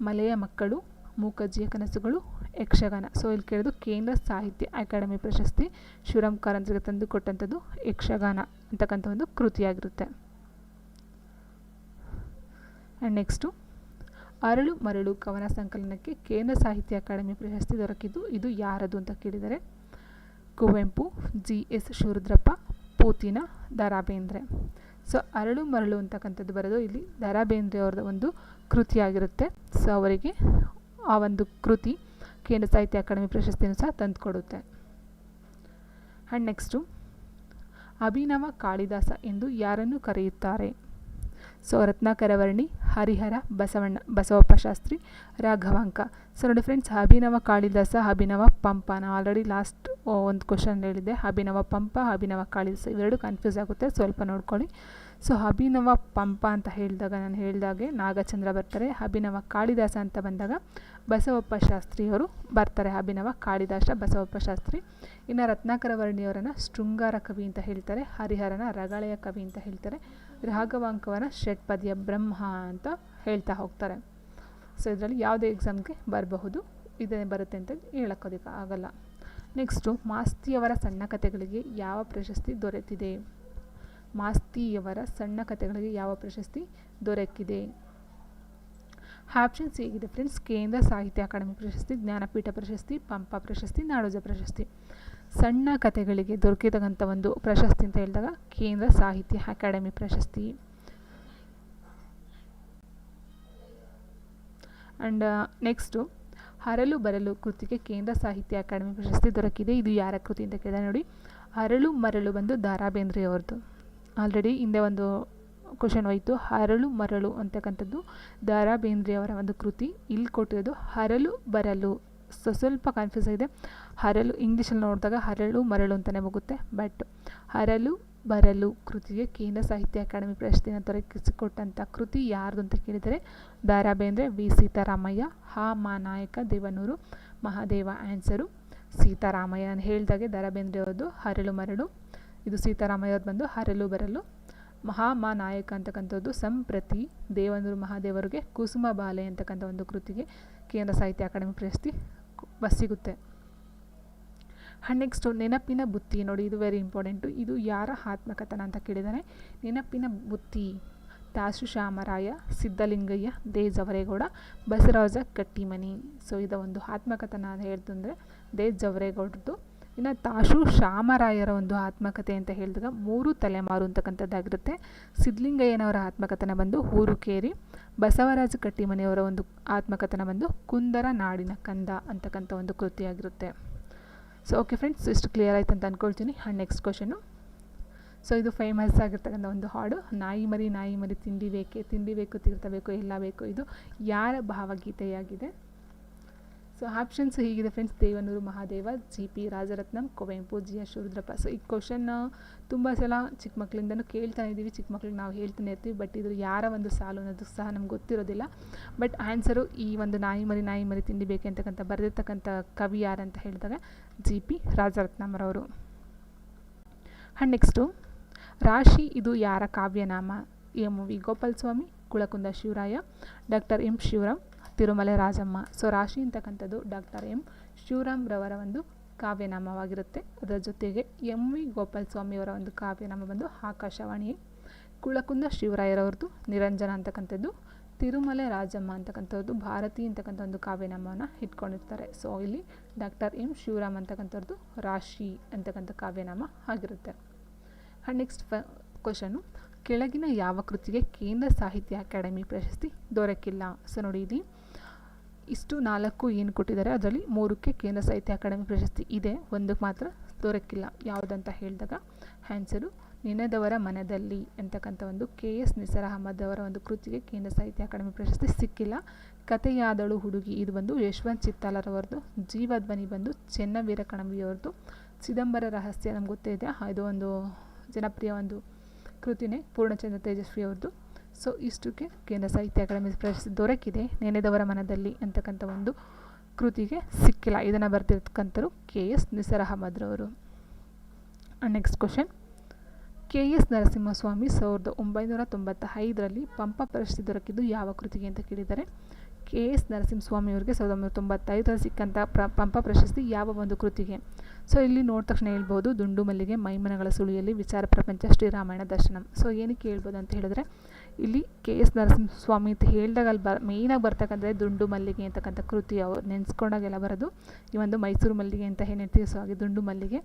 ಮಲೆಯ ಮಕ್ಕಳು, ಮೂಕಜ್ಜಿಯ ಕನಸುಗಳು, ಯಕ್ಷಗಾನ. ಸೊ ಇಲ್ಲಿ ಕೇಳಿದ್ದು ಕೇಂದ್ರ ಸಾಹಿತ್ಯ ಅಕಾಡೆಮಿ ಪ್ರಶಸ್ತಿ ಶಿವರಾಮ್ ಕಾರಂತರಿಗೆ ತಂದು ಕೊಟ್ಟಂಥದ್ದು ಯಕ್ಷಗಾನ ಅಂತಕ್ಕಂಥ ಒಂದು ಕೃತಿಯಾಗಿರುತ್ತೆ. ಆ್ಯಂಡ್ ನೆಕ್ಸ್ಟು, ಅರಳು ಮರಳು ಕವನ ಸಂಕಲನಕ್ಕೆ ಕೇಂದ್ರ ಸಾಹಿತ್ಯ ಅಕಾಡೆಮಿ ಪ್ರಶಸ್ತಿ ದೊರಕಿದ್ದು ಇದು ಯಾರದು ಅಂತ ಕೇಳಿದರೆ, ಕುವೆಂಪು, GS ಶಿವರುದ್ರಪ್ಪ, ಪೂತಿನ, ದ ರಾ ಬೇಂದ್ರೆ. ಸೊ ಅರಳು ಮರಳು ಅಂತಕ್ಕಂಥದ್ದು ಬರೋದು ಇಲ್ಲಿ ದ ರಾ ಬೇಂದ್ರೆ ಅವ್ರದ್ದು ಒಂದು ಕೃತಿಯಾಗಿರುತ್ತೆ. ಸೊ ಅವರಿಗೆ ಆ ಒಂದು ಕೃತಿ ಕೇಂದ್ರ ಸಾಹಿತ್ಯ ಅಕಾಡೆಮಿ ಪ್ರಶಸ್ತಿಯನ್ನು ಸಹ ತಂದುಕೊಡುತ್ತೆ. ಆ್ಯಂಡ್ ನೆಕ್ಸ್ಟು, ಅಭಿನವ ಕಾಳಿದಾಸ ಎಂದು ಯಾರನ್ನು ಕರೆಯುತ್ತಾರೆ? ಸೊ ರತ್ನಾಕರ ವರ್ಣಿ, ಹರಿಹರ, ಬಸವಪ್ಪ ಶಾಸ್ತ್ರಿ, ರಾಘವಾಂಕ. ಸೊ ನೋಡಿ ಫ್ರೆಂಡ್ಸ್, ಅಭಿನವ ಕಾಳಿದಾಸ, ಅಭಿನವ ಪಂಪ. ನಾನು ಆಲ್ರೆಡಿ ಲಾಸ್ಟ್ ಒಂದು ಕ್ವಶನ್ ಹೇಳಿದ್ದೆ, ಅಭಿನವ ಪಂಪ, ಅಭಿನವ ಕಾಳಿದಾಸ ಇವೆರಡು ಕನ್ಫ್ಯೂಸ್ ಆಗುತ್ತೆ, ಸ್ವಲ್ಪ ನೋಡ್ಕೊಳ್ಳಿ. ಸೊ ಅಭಿನವ ಪಂಪ ಅಂತ ನಾನು ಹೇಳಿದಾಗೆ ನಾಗಚಂದ್ರ ಬರ್ತಾರೆ. ಅಭಿನವ ಕಾಳಿದಾಸ ಅಂತ ಬಂದಾಗ ಬಸವಪ್ಪ ಶಾಸ್ತ್ರಿಯವರು ಬರ್ತಾರೆ. ಅಭಿನವ ಕಾಳಿದಾಸ, ಬಸವಪ್ಪ ಶಾಸ್ತ್ರಿ. ಇನ್ನು ರತ್ನಾಕರ ವರ್ಣಿಯವರನ್ನು ಶೃಂಗಾರ ಕವಿ ಅಂತ ಹೇಳ್ತಾರೆ, ಹರಿಹರನ ರಗಳೆಯ ಕವಿ ಅಂತ ಹೇಳ್ತಾರೆ, ರಾಘವಾಂಕವನ ಷಟ್ಪದಿಯ ಬ್ರಹ್ಮ ಅಂತ ಹೇಳ್ತಾ ಹೋಗ್ತಾರೆ. ಸೊ ಇದರಲ್ಲಿ ಯಾವುದೇ ಎಕ್ಸಾಮ್ಗೆ ಬರಬಹುದು, ಇದೇ ಬರುತ್ತೆ ಅಂತ ಹೇಳೋಕ್ಕೋದಕ್ಕೆ ಆಗಲ್ಲ. ನೆಕ್ಸ್ಟು, ಮಾಸ್ತಿಯವರ ಸಣ್ಣ ಕಥೆಗಳಿಗೆ ಯಾವ ಪ್ರಶಸ್ತಿ ದೊರೆತಿದೆ? ಮಾಸ್ತಿಯವರ ಸಣ್ಣ ಕಥೆಗಳಿಗೆ ಯಾವ ಪ್ರಶಸ್ತಿ ದೊರಕಿದೆ? ಆಪ್ಷನ್ಸ್ ಹೇಗಿದೆ ಫ್ರೆಂಡ್ಸ್? ಕೇಂದ್ರ ಸಾಹಿತ್ಯ ಅಕಾಡೆಮಿ ಪ್ರಶಸ್ತಿ, ಜ್ಞಾನಪೀಠ ಪ್ರಶಸ್ತಿ, ಪಂಪ ಪ್ರಶಸ್ತಿ, ನಾಡೋಜ ಪ್ರಶಸ್ತಿ. ಸಣ್ಣ ಕಥೆಗಳಿಗೆ ದೊರಕಿದಂಥ ಒಂದು ಪ್ರಶಸ್ತಿ ಅಂತ ಹೇಳಿದಾಗ ಕೇಂದ್ರ ಸಾಹಿತ್ಯ ಅಕಾಡೆಮಿ ಪ್ರಶಸ್ತಿ. ಆ್ಯಂಡ್ ನೆಕ್ಸ್ಟು, ಅರಳು ಬರಲು ಕೃತಿಗೆ ಕೇಂದ್ರ ಸಾಹಿತ್ಯ ಅಕಾಡೆಮಿ ಪ್ರಶಸ್ತಿ ದೊರಕಿದೆ. ಇದು ಯಾರ ಕೃತಿ ಅಂತ ಕೇಳಿದ್ರೆ ನೋಡಿ, ಅರಳು ಮರಳು ಬಂದು ದ ರಾ ಬೇಂದ್ರೆ ಅವ್ರದ್ದು. ಆಲ್ರೆಡಿ ಹಿಂದೆ ಒಂದು ಕ್ವಶನ್ ಹೋಯಿತು, ಅರಳು ಮರಳು ಅಂತಕ್ಕಂಥದ್ದು ದ ರಾ ಬೇಂದ್ರೆ ಅವರ ಒಂದು ಕೃತಿ. ಇಲ್ಲಿ ಕೊಟ್ಟಿರೋದು ಅರಳು ಬರಲು. ಸೊ ಸ್ವಲ್ಪ ಕನ್ಫ್ಯೂಸ್ ಆಗಿದೆ. ಅರಳು ಇಂಗ್ಲೀಷಲ್ಲಿ ನೋಡಿದಾಗ ಅರಳು ಮರಳು ಅಂತಲೇ ಹೋಗುತ್ತೆ, ಬಟ್ ಅರಳು ಬರಲು ಕೃತಿಗೆ ಕೇಂದ್ರ ಸಾಹಿತ್ಯ ಅಕಾಡೆಮಿ ಪ್ರಶಸ್ತಿಯನ್ನು ದೊರಕಿಸಿಕೊಟ್ಟಂಥ ಕೃತಿ ಯಾರ್ದು ಅಂತ ಕೇಳಿದರೆ ದ ರಾ ಬೇಂದ್ರೆ, ವಿ ಸೀತಾರಾಮಯ್ಯ, ಮಾ ನಾಯಕ, ದೇವನೂರು ಮಹಾದೇವ. ಆನ್ಸರು ಸೀತಾರಾಮಯ್ಯ. ನಾನು ಹೇಳಿದಾಗೆ ದ ರಾ ಬೇಂದ್ರೆ ಅವ್ರದ್ದು ಅರಳು ಮರಳು, ಇದು ಸೀತಾರಾಮಯ್ಯ ಅವ್ರದ್ದು ಬಂದು ಅರಳು ಬರಲು. ಮಾ ನಾಯಕ ಅಂತಕ್ಕಂಥದ್ದು ಸಂಪ್ರತಿ ದೇವನೂರು ಮಹಾದೇವರಿಗೆ ಕುಸುಮ ಬಾಲೆ ಅಂತಕ್ಕಂಥ ಒಂದು ಕೃತಿಗೆ ಕೇಂದ್ರ ಸಾಹಿತ್ಯ ಅಕಾಡೆಮಿ ಪ್ರಶಸ್ತಿ ಸಿಗುತ್ತೆ. ನೆಕ್ಸ್ಟು, ನೆನಪಿನ ಬುತ್ತಿ. ನೋಡಿ, ಇದು ವೆರಿ ಇಂಪಾರ್ಟೆಂಟು. ಇದು ಯಾರ ಆತ್ಮಕಥನ ಅಂತ ಕೇಳಿದರೆ ನೆನಪಿನ ಬುತ್ತಿ ತಾಸು ಶಾಮರಾಯ, ಸಿದ್ಧಲಿಂಗಯ್ಯ, ದೇ ಜವರೇಗೌಡ, ಬಸವರಾಜ ಕಟ್ಟಿಮನಿ. ಸೊ ಇದು ಒಂದು ಆತ್ಮಕಥನ ಅಂತ ಹೇಳ್ತಂದರೆ ದೇ ಜವರೇಗೌಡರದು. ಇನ್ನು ತಾಸು ಶಾಮರಾಯರ ಒಂದು ಆತ್ಮಕಥೆ ಅಂತ ಹೇಳಿದಾಗ 3 ತಲೆಮಾರು ಅಂತಕ್ಕಂಥದ್ದಾಗಿರುತ್ತೆ. ಸಿದ್ಧಲಿಂಗಯ್ಯನವರ ಆತ್ಮಕಥನ ಬಂದು ಊರುಕೇರಿ, ಬಸವರಾಜ ಕಟ್ಟಿಮನಿಯವರ ಒಂದು ಆತ್ಮಕಥನ ಬಂದು ಕುಂದರ ನಾಡಿನ ಕಂದ ಅಂತಕ್ಕಂಥ ಒಂದು ಕೃತಿಯಾಗಿರುತ್ತೆ. ಸೊ ಓಕೆ ಫ್ರೆಂಡ್ಸ್, ಇಷ್ಟು ಕ್ಲಿಯರ್ ಆಯ್ತು ಅಂತ ಅಂದ್ಕೊಳ್ತೀನಿ. Next question. ಸೊ ಇದು ಫೇಮಸ್ ಆಗಿರ್ತಕ್ಕಂಥ ಒಂದು ಹಾಡು, ನಾಯಿ ಮರಿ ತಿಂಡಿ ಬೇಕು ತೀರ್ಥ ಬೇಕು ಎಲ್ಲ ಬೇಕು. ಇದು ಯಾರ ಭಾವಗೀತೆಯಾಗಿದೆ? ಸೊ ಆಪ್ಷನ್ಸ್ ಹೀಗಿದೆ friends: Devanur Mahadeva, GP Rajaratnam, Kuvempu, GS Shivarudrappa. So ಈ ಕ್ವಶನ್ ತುಂಬ ಸಲ ಚಿಕ್ಕ ಮಕ್ಕಳಿಂದನೂ ಕೇಳ್ತಾನೆ ಇದ್ದೀವಿ, ಚಿಕ್ಕ ಮಕ್ಳಿಗೆ ನಾವು ಹೇಳ್ತಾನೆ ಇರ್ತೀವಿ, ಬಟ್ ಇದು ಯಾರ ಒಂದು ಸಾಲು ಅನ್ನೋದು ಸಹ ನಮ್ಗೆ ಗೊತ್ತಿರೋದಿಲ್ಲ. ಬಟ್ ಆನ್ಸರು ಈ ಒಂದು ನಾಯಿ ಮರಿ ತಿಂಡಿ ಬೇಕೆ ಅಂತಕ್ಕಂಥ ಬರೆದಿರ್ತಕ್ಕಂಥ ಕವಿ ಯಾರಂತ ಹೇಳಿದಾಗ GP ರಾಜರತ್ನಂರವರು. ನೆಕ್ಸ್ಟು, ರಾಶಿ ಇದು ಯಾರ ಕಾವ್ಯನಾಮ? MV Gopala Swamy, Kulakunda Shivaraya, doctor M Shivaram, Tirumale Rajamma. So Rashi ಅಂತಕ್ಕಂಥದ್ದು ಡಾಕ್ಟರ್ M ಶಿವರಾಮ್ ರವರ ಒಂದು ಕಾವ್ಯನಾಮವಾಗಿರುತ್ತೆ. ಅದರ ಜೊತೆಗೆ MV ಗೋಪಾಲ ಸ್ವಾಮಿಯವರ ಒಂದು ಕಾವ್ಯನಾಮ ಬಂದು ಆಕಾಶವಾಣಿ, ಕುಳಕುಂದ ಶಿವರಾಯರವ್ರದ್ದು ನಿರಂಜನ ಅಂತಕ್ಕಂಥದ್ದು, ತಿರುಮಲೆ ರಾಜಮ್ಮ ಅಂತಕ್ಕಂಥದ್ದು ಭಾರತಿ ಅಂತಕ್ಕಂಥ ಒಂದು ಕಾವ್ಯನಾಮವನ್ನು ಇಟ್ಕೊಂಡಿರ್ತಾರೆ. ಸೊ ಇಲ್ಲಿ ಡಾಕ್ಟರ್ M ಶಿವರಾಮ್ ಅಂತಕ್ಕಂಥದ್ದು ರಾಶಿ ಅಂತಕ್ಕಂಥ ಕಾವ್ಯನಾಮ ಆಗಿರುತ್ತೆ. ನೆಕ್ಸ್ಟ್ ಕ್ವಶನು, ಕೆಳಗಿನ ಯಾವ ಕೃತಿಗೆ ಕೇಂದ್ರ ಸಾಹಿತ್ಯ ಅಕಾಡೆಮಿ ಪ್ರಶಸ್ತಿ ದೊರಕಿಲ್ಲ? ಸೊ ನೋಡಿ, ಇಲ್ಲಿ ಇಷ್ಟು 4 ಏನು ಕೊಟ್ಟಿದ್ದಾರೆ, ಅದರಲ್ಲಿ 3ಕ್ಕೆ ಕೇಂದ್ರ ಸಾಹಿತ್ಯ ಅಕಾಡೆಮಿ ಪ್ರಶಸ್ತಿ ಇದೆ, 1ಕ್ಕೆ ಮಾತ್ರ ದೊರಕಿಲ್ಲ. ಯಾವುದಂತ ಹೇಳಿದಾಗ ಆನ್ಸರು ನೆನೆದವರ ಮನದಲ್ಲಿ ಅಂತಕ್ಕಂಥ ಒಂದು KS ನಿಸಾರ್ ಅಹಮದ್ ಅವರ ಒಂದು ಕೃತಿಗೆ ಕೇಂದ್ರ ಸಾಹಿತ್ಯ ಅಕಾಡೆಮಿ ಪ್ರಶಸ್ತಿ ಸಿಕ್ಕಿಲ್ಲ. ಕಥೆಯಾದಳು ಹುಡುಗಿ ಇದು ಬಂದು ಯಶವಂತ್ ಚಿತ್ತಾಲರವರದು. ಜೀವಧ್ವನಿ ಬಂದು ಚೆನ್ನವೀರ ಕಣವಿಯವರದು. ಚಿದಂಬರ ರಹಸ್ಯ ನಮ್ಗೆ ಗೊತ್ತೇ ಇದೆ, ಇದು ಒಂದು ಜನಪ್ರಿಯ ಒಂದು ಕೃತಿನೇ, ಪೂರ್ಣಚಂದ್ರ ತೇಜಸ್ವಿ ಅವ್ರದ್ದು. ಸೊ ಇಷ್ಟಕ್ಕೆ ಕೇಂದ್ರ ಸಾಹಿತ್ಯ ಅಕಾಡೆಮಿ ಪ್ರಶಸ್ತಿ ದೊರಕಿದೆ. ನೆನೆದವರ ಮನದಲ್ಲಿ ಅಂತಕ್ಕಂಥ ಒಂದು ಕೃತಿಗೆ ಸಿಕ್ಕಿಲ್ಲ. ಇದನ್ನು ಬರೆದಿರ್ತಕ್ಕಂಥರು KS ನಿಸಾರ್ ಅಹಮದ್ರವರು. ನೆಕ್ಸ್ಟ್ ಕ್ವಶನ್, KS ನರಸಿಂಹಸ್ವಾಮಿ 1995ರಲ್ಲಿ ಪಂಪ ಪ್ರಶಸ್ತಿ ದೊರಕಿದ್ದು ಯಾವ ಕೃತಿಗೆ ಅಂತ ಕೇಳಿದ್ದಾರೆ. KS ನರಸಿಂಹಸ್ವಾಮಿ ಅವರಿಗೆ 1995ರಲ್ಲಿ ಸಿಕ್ಕಂಥ ಪಂಪ ಪ್ರಶಸ್ತಿ ಯಾವ ಒಂದು ಕೃತಿಗೆ? ಸೊ ಇಲ್ಲಿ ನೋಡಿದ ತಕ್ಷಣ ಹೇಳ್ಬೋದು, ದುಂಡು ಮಲ್ಲಿಗೆ, ಮೈಮನಗಳ ಸುಳಿಯಲ್ಲಿ, ವಿಚಾರ ಪ್ರಪಂಚ, ಶ್ರೀರಾಮಾಯಣ ದರ್ಶನಂ. ಸೊ ಏನಕ್ಕೆ ಹೇಳ್ಬೋದು ಅಂತ ಹೇಳಿದ್ರೆ, ಇಲ್ಲಿ ಕೆ ಎಸ್ ನರಸಿಂಹಸ್ವಾಮಿ ಅಂತ ಹೇಳಿದಾಗ ಅಲ್ಲಿ ಮೇಯ್ನಾಗಿ ಬರ್ತಕ್ಕಂಥದ್ದು ದುಂಡು ಮಲ್ಲಿಗೆ ಅಂತಕ್ಕಂಥ ಕೃತಿ ಅವ್ರು ನೆನೆಸ್ಕೊಂಡಾಗೆಲ್ಲ ಬರೋದು ಈ ಒಂದು ಮೈಸೂರು ಮಲ್ಲಿಗೆ ಅಂತ ಏನು ಹೇಳ್ತೀವಿ, ಸೊ ಹಾಗೆ ದುಂಡು ಮಲ್ಲಿಗೆ.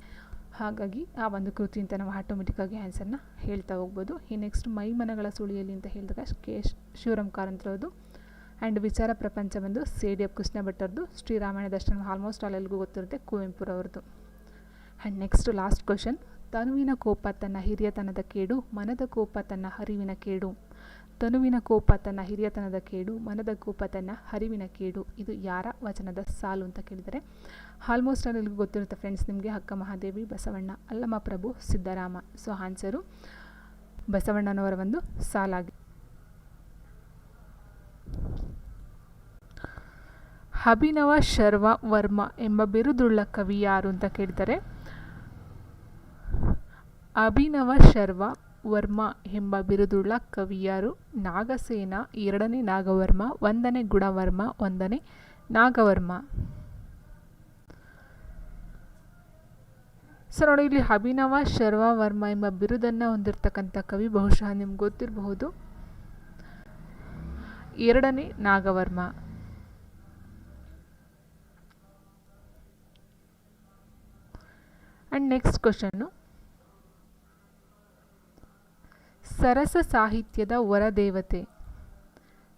ಹಾಗಾಗಿ ಆ ಒಂದು ಕೃತಿ ಅಂತ ನಾವು ಆಟೋಮೆಟಿಕ್ಕಾಗಿ ಆನ್ಸರ್ನ ಹೇಳ್ತಾ ಹೋಗ್ಬೋದು. ಈ ನೆಕ್ಸ್ಟ್ ಮೈಮನಗಳ ಸುಳಿಯಲ್ಲಿ ಅಂತ ಹೇಳಿದಾಗ ಕೆ ಶಿವರಾಮ್ ಕಾರಂತರದು. ಆ್ಯಂಡ್ ವಿಚಾರ ಪ್ರಪಂಚ ಬಂದು ಸಿ.ಡಿ.ಎಫ್. ಕೃಷ್ಣ ಭಟ್ಟರದು. ಶ್ರೀರಾಮಾಯಣ ದರ್ಶನ ಆಲ್ಮೋಸ್ಟ್ ಎಲ್ಲರಿಗೂ ಗೊತ್ತಿರುತ್ತೆ, ಕುವೆಂಪುರವ್ರದ್ದು. ಆ್ಯಂಡ್ ನೆಕ್ಸ್ಟ್ ಲಾಸ್ಟ್ ಕ್ವಶನ್, ತನುವಿನ ಕೋಪ ತನ್ನ ಹಿರಿಯತನದ ಕೇಡು, ಮನದ ಕೋಪ ತನ್ನ ಹರಿವಿನ ಕೇಡು. ತನುವಿನ ಕೋಪ ತನ್ನ ಹಿರಿಯತನದ ಕೇಡು, ಮನದ ಕೋಪ ತನ್ನ ಹರಿವಿನ ಕೇಡು. ಇದು ಯಾರ ವಚನದ ಸಾಲು ಅಂತ ಕೇಳಿದರೆ ಆಲ್ಮೋಸ್ಟ್ ಎಲ್ಲರಿಗೂ ಗೊತ್ತಿರುತ್ತೆ ಫ್ರೆಂಡ್ಸ್ ನಿಮಗೆ. ಅಕ್ಕ ಮಹಾದೇವಿ, ಬಸವಣ್ಣ, ಅಲ್ಲಮ ಪ್ರಭು, ಸಿದ್ದರಾಮ. ಸೊ ಆನ್ಸರು ಬಸವಣ್ಣನವರ ಒಂದು ಸಾಲಾಗಿ. ಅಭಿನವ ಶರ್ವ ವರ್ಮ ಎಂಬ ಬಿರುದುಳ್ಳ ಕವಿ ಯಾರು ಅಂತ ಕೇಳಿದರೆ ಅಭಿನವ ಶರ್ವ ವರ್ಮ ಎಂಬ ಬಿರುದುಳ್ಳ ಕವಿ ಯಾರು? ನಾಗಸೇನ, 2ನೇ ನಾಗವರ್ಮ, 1ನೇ ಗುಣವರ್ಮ, 1ನೇ ನಾಗವರ್ಮ. ಸೊ ನೋಡಿ, ಇಲ್ಲಿ ಅಭಿನವ ಶರ್ವ ವರ್ಮ ಎಂಬ ಬಿರುದನ್ನು ಹೊಂದಿರತಕ್ಕಂಥ ಕವಿ ಬಹುಶಃ ನಿಮ್ಗೆ ಗೊತ್ತಿರಬಹುದು, 2ನೇ ನಾಗವರ್ಮ. ಆ್ಯಂಡ್ ನೆಕ್ಸ್ಟ್ ಕ್ವಶನ್ನು, ಸರಸ ಸಾಹಿತ್ಯದ ಹೊರದೇವತೆ.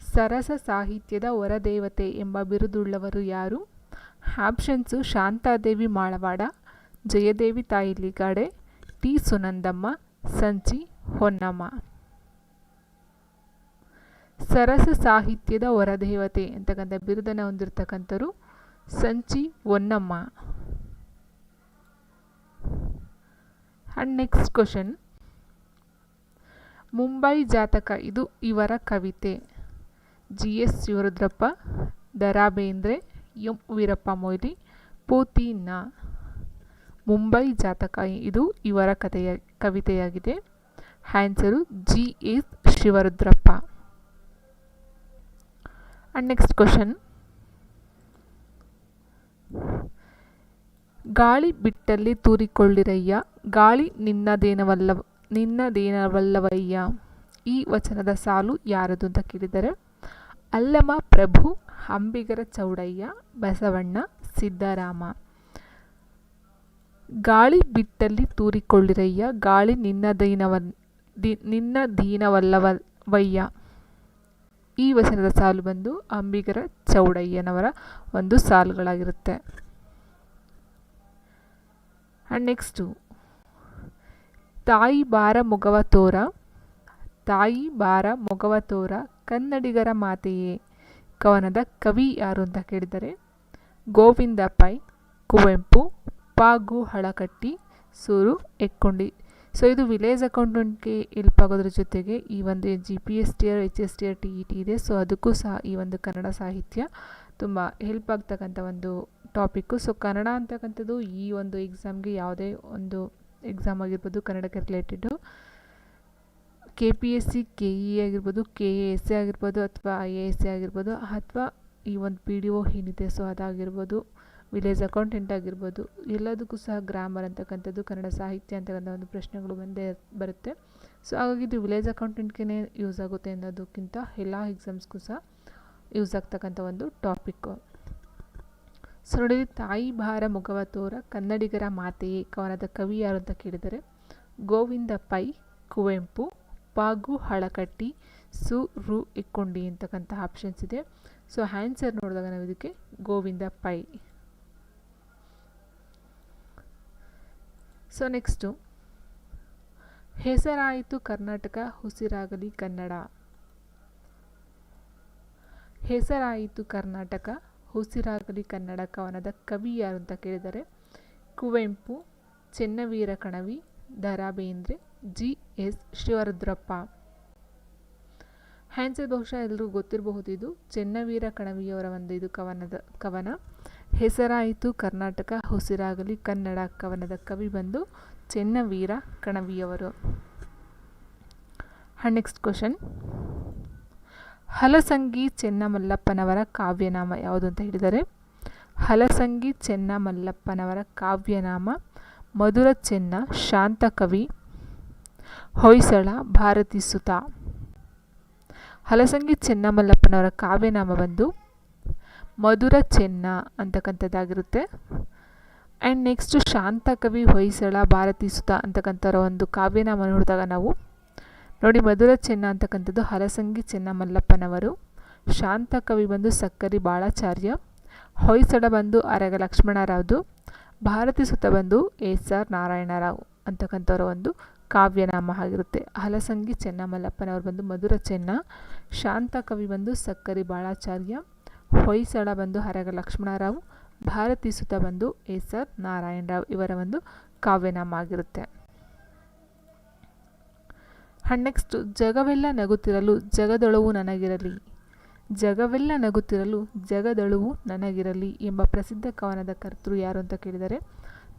ಸರಸ ಸಾಹಿತ್ಯದ ಹೊರದೇವತೆ ಎಂಬ ಬಿರುದುಳ್ಳವರು ಯಾರು? Options Shantadevi Malawad, Jayadevi Tayiligade, T Sunandamma, Sanchi Honnamma. ಸರಸ ಸಾಹಿತ್ಯದ ಹೊರದೇವತೆ ಅಂತಕ್ಕಂಥ ಬಿರುದನ್ನು ಹೊಂದಿರತಕ್ಕಂಥವ್ರು Sanchi Honnamma. And next question, Mumbai Jataka ಇದು ಇವರ ಕವಿತೆ. ಜಿ.ಎಸ್. ಶಿವರುದ್ರಪ್ಪ, ದ ರಾ ಬೇಂದ್ರೆ, ಎಂ ವೀರಪ್ಪ ಮೊಯ್ಲಿ, ಪೂತಿನ. ಮುಂಬೈ ಜಾತಕ ಇದು ಇವರ ಕವಿತೆಯಾಗಿದೆ. Answer G S. Shivarudrappa. And next question, ಗಾಳಿ ಬಿಟ್ಟಲ್ಲಿ ತೂರಿಕೊಳ್ಳಿರಯ್ಯ, ಗಾಳಿ ನಿನ್ನದೇನವಲ್ಲವಯ್ಯ. ಈ ವಚನದ ಸಾಲು ಯಾರದು ಅಂತ ಕೇಳಿದರೆ ಅಲ್ಲಮ ಪ್ರಭು, ಅಂಬಿಗರ ಚೌಡಯ್ಯ, ಬಸವಣ್ಣ, ಸಿದ್ದರಾಮ. ಗಾಳಿ ಬಿಟ್ಟಲ್ಲಿ ತೂರಿಕೊಳ್ಳಿರಯ್ಯ, ಗಾಳಿ ನಿನ್ನದೀನವಲ್ಲವಯ್ಯ. ಈ ವಚನದ ಸಾಲು ಬಂದು ಅಂಬಿಗರ ಚೌಡಯ್ಯನವರ ಒಂದು ಸಾಲುಗಳಾಗಿರುತ್ತೆ. ಆ್ಯಂಡ್ ನೆಕ್ಸ್ಟು, ತಾಯಿ ಬಾರ ಮೊಗವ ತೋರ, ತಾಯಿ ಬಾರ ಮೊಗವ ತೋರ, ಕನ್ನಡಿಗರ ಮಾತೆಯೇ ಕವನದ ಕವಿ ಯಾರು ಅಂತ ಕೇಳಿದರೆ ಗೋವಿಂದ ಪೈ, ಕುವೆಂಪು, ಪಾಗು ಹಳಕಟ್ಟಿ, ಸೂರು ಎಕ್ಕೊಂಡಿ. ಸೊ ಇದು ವಿಲೇಜ್ ಅಕೌಂಟೆಂಟ್ಗೆ ಹೆಲ್ಪ್ ಆಗೋದ್ರ ಜೊತೆಗೆ ಈ ಒಂದು GPSTR, HSTR, TET ಇದೆ. ಸೊ ಅದಕ್ಕೂ ಸಹ ಈ ಒಂದು ಕನ್ನಡ ಸಾಹಿತ್ಯ ತುಂಬ ಹೆಲ್ಪ್ ಆಗ್ತಕ್ಕಂಥ ಒಂದು ಟಾಪಿಕ್ಕು. ಸೊ ಕನ್ನಡ ಅಂತಕ್ಕಂಥದ್ದು ಈ ಒಂದು ಎಕ್ಸಾಮ್ಗೆ ಯಾವುದೇ ಒಂದು ಎಕ್ಸಾಮ್ ಆಗಿರ್ಬೋದು ಕನ್ನಡಕ್ಕೆ ರಿಲೇಟೆಡು, KPSC, KE ಆಗಿರ್ಬೋದು, KAS ಆಗಿರ್ಬೋದು, ಅಥವಾ IAS ಆಗಿರ್ಬೋದು, ಅಥವಾ ಈ ಒಂದು PDO ಏನಿದೆ ಸೊ ಅದಾಗಿರ್ಬೋದು, ವಿಲೇಜ್ ಅಕೌಂಟೆಂಟ್ ಆಗಿರ್ಬೋದು, ಎಲ್ಲದಕ್ಕೂ ಸಹ ಗ್ರಾಮರ್ ಅಂತಕ್ಕಂಥದ್ದು, ಕನ್ನಡ ಸಾಹಿತ್ಯ ಅಂತಕ್ಕಂಥ ಒಂದು ಪ್ರಶ್ನೆಗಳು ಬಂದೇ ಬರುತ್ತೆ. ಸೊ ಹಾಗಾಗಿ ಇದು ವಿಲೇಜ್ ಅಕೌಂಟೆಂಟ್ಗೆ ಯೂಸ್ ಆಗುತ್ತೆ ಅನ್ನೋದಕ್ಕಿಂತ ಎಲ್ಲ ಎಕ್ಸಾಮ್ಸ್ಗೂ ಸಹ ಯೂಸ್ ಆಗ್ತಕ್ಕಂಥ ಒಂದು ಟಾಪಿಕ್ಕು. ಸೊ ನೋಡಿ, ತಾಯಿ ಭಾರ ಮೊಗವ ತೋರ, ಕನ್ನಡಿಗರ ಮಾತೆಯೇ ಕವನದ ಕವಿ ಯಾರು ಅಂತ ಕೇಳಿದರೆ ಗೋವಿಂದ ಪೈ, ಕುವೆಂಪು, ಪಾಗು ಹಳಕಟ್ಟಿ, ಸೂರು ಎಕ್ಕೊಂಡಿ ಅಂತಕ್ಕಂಥ ಆಪ್ಷನ್ಸ್ ಇದೆ. ಸೊ ಆನ್ಸರ್ ನೋಡಿದಾಗ ನಾವು ಇದಕ್ಕೆ ಗೋವಿಂದ ಪೈ. ಸೊ ನೆಕ್ಸ್ಟು, ಹೆಸರಾಯಿತು ಕರ್ನಾಟಕ, ಉಸಿರಾಗಲಿ ಕನ್ನಡ. ಹೆಸರಾಯಿತು ಕರ್ನಾಟಕ, ಉಸಿರಾಗಲಿ ಕನ್ನಡ ಕವನದ ಕವಿ ಯಾರು ಅಂತ ಕೇಳಿದರೆ ಕುವೆಂಪು, ಚೆನ್ನವೀರ ಕಣವಿ, ದ ರಾ ಬೇಂದ್ರೆ, ಜಿ.ಎಸ್. ಶಿವರುದ್ರಪ್ಪ. ಆನ್ಸರ್ ಬಹುಶಃ ಎಲ್ಲರಿಗೂ ಗೊತ್ತಿರಬಹುದು, ಇದು ಚೆನ್ನವೀರ ಕಣವಿಯವರ ಒಂದು ಇದು ಕವನ. ಹೆಸರಾಯಿತು ಕರ್ನಾಟಕ, ಉಸಿರಾಗಲಿ ಕನ್ನಡ ಕವನದ ಕವಿ ಬಂದು ಚೆನ್ನವೀರ ಕಣವಿಯವರು. ನೆಕ್ಸ್ಟ್ ಕ್ವಶನ್, ಹಲಸಂಗಿ ಚೆನ್ನಮಲ್ಲಪ್ಪನವರ ಕಾವ್ಯನಾಮ ಯಾವುದು ಅಂತ ಹೇಳಿದರೆ ಹಲಸಂಗಿ ಚೆನ್ನಮಲ್ಲಪ್ಪನವರ ಕಾವ್ಯನಾಮ ಮಧುರ ಚೆನ್ನ, ಶಾಂತಕವಿ, ಹೊಯ್ಸಳ, ಭಾರತಿ ಸುತ. ಹಲಸಂಗಿ ಚೆನ್ನಮಲ್ಲಪ್ಪನವರ ಕಾವ್ಯನಾಮ ಬಂದು ಮಧುರ ಚೆನ್ನ ಅಂತಕ್ಕಂಥದ್ದಾಗಿರುತ್ತೆ. ಆ್ಯಂಡ್ ನೆಕ್ಸ್ಟು ಶಾಂತಕವಿ ಹೊಯ್ಸಳ ಭಾರತೀ ಸುತ ಅಂತಕ್ಕಂಥವ್ರ ಒಂದು ಕಾವ್ಯನಾಮ ನೋಡಿದಾಗ ನಾವು ನೋಡಿ, ಮಧುರ ಚೆನ್ನ ಅಂತಕ್ಕಂಥದ್ದು ಹಲಸಂಗಿ ಚೆನ್ನಮಲ್ಲಪ್ಪನವರು, ಶಾಂತಕವಿ ಬಂದು ಸಕ್ಕರಿ ಬಾಳಾಚಾರ್ಯ, ಹೊಯ್ಸಳ ಬಂದು ಅರಗ ಲಕ್ಷ್ಮಣರಾವ್ದು, ಭಾರತೀ ಸುತ ಬಂದು ಎಸ್.ಆರ್. ನಾರಾಯಣರಾವ್ ಅಂತಕ್ಕಂಥವ್ರ ಒಂದು ಕಾವ್ಯನಾಮ ಆಗಿರುತ್ತೆ. ಹಲಸಂಗಿ ಚೆನ್ನಮಲ್ಲಪ್ಪನವರು ಬಂದು ಮಧುರ ಚೆನ್ನ, ಶಾಂತಕವಿ ಬಂದು ಸಕ್ಕರಿ ಬಾಳಾಚಾರ್ಯ, ಹೊಯ್ಸಳ ಬಂದು ಅರಗ ಲಕ್ಷ್ಮಣರಾವ್, ಭಾರತೀ ಸುತ ಬಂದು ಎಸ್.ಆರ್. ನಾರಾಯಣರಾವ್ ಇವರ ಒಂದು ಕಾವ್ಯನಾಮ ಆಗಿರುತ್ತೆ. ಆ್ಯಂಡ್ ನೆಕ್ಸ್ಟ್ ಜಗವೆಲ್ಲ ನಗುತ್ತಿರಲು ಜಗದೊಳವು ನನಗಿರಲಿ, ಜಗವೆಲ್ಲ ನಗುತ್ತಿರಲು ಜಗದೊಳವು ನನಗಿರಲಿ ಎಂಬ ಪ್ರಸಿದ್ಧ ಕವನದ ಕರ್ತೃ ಯಾರು ಅಂತ ಕೇಳಿದರೆ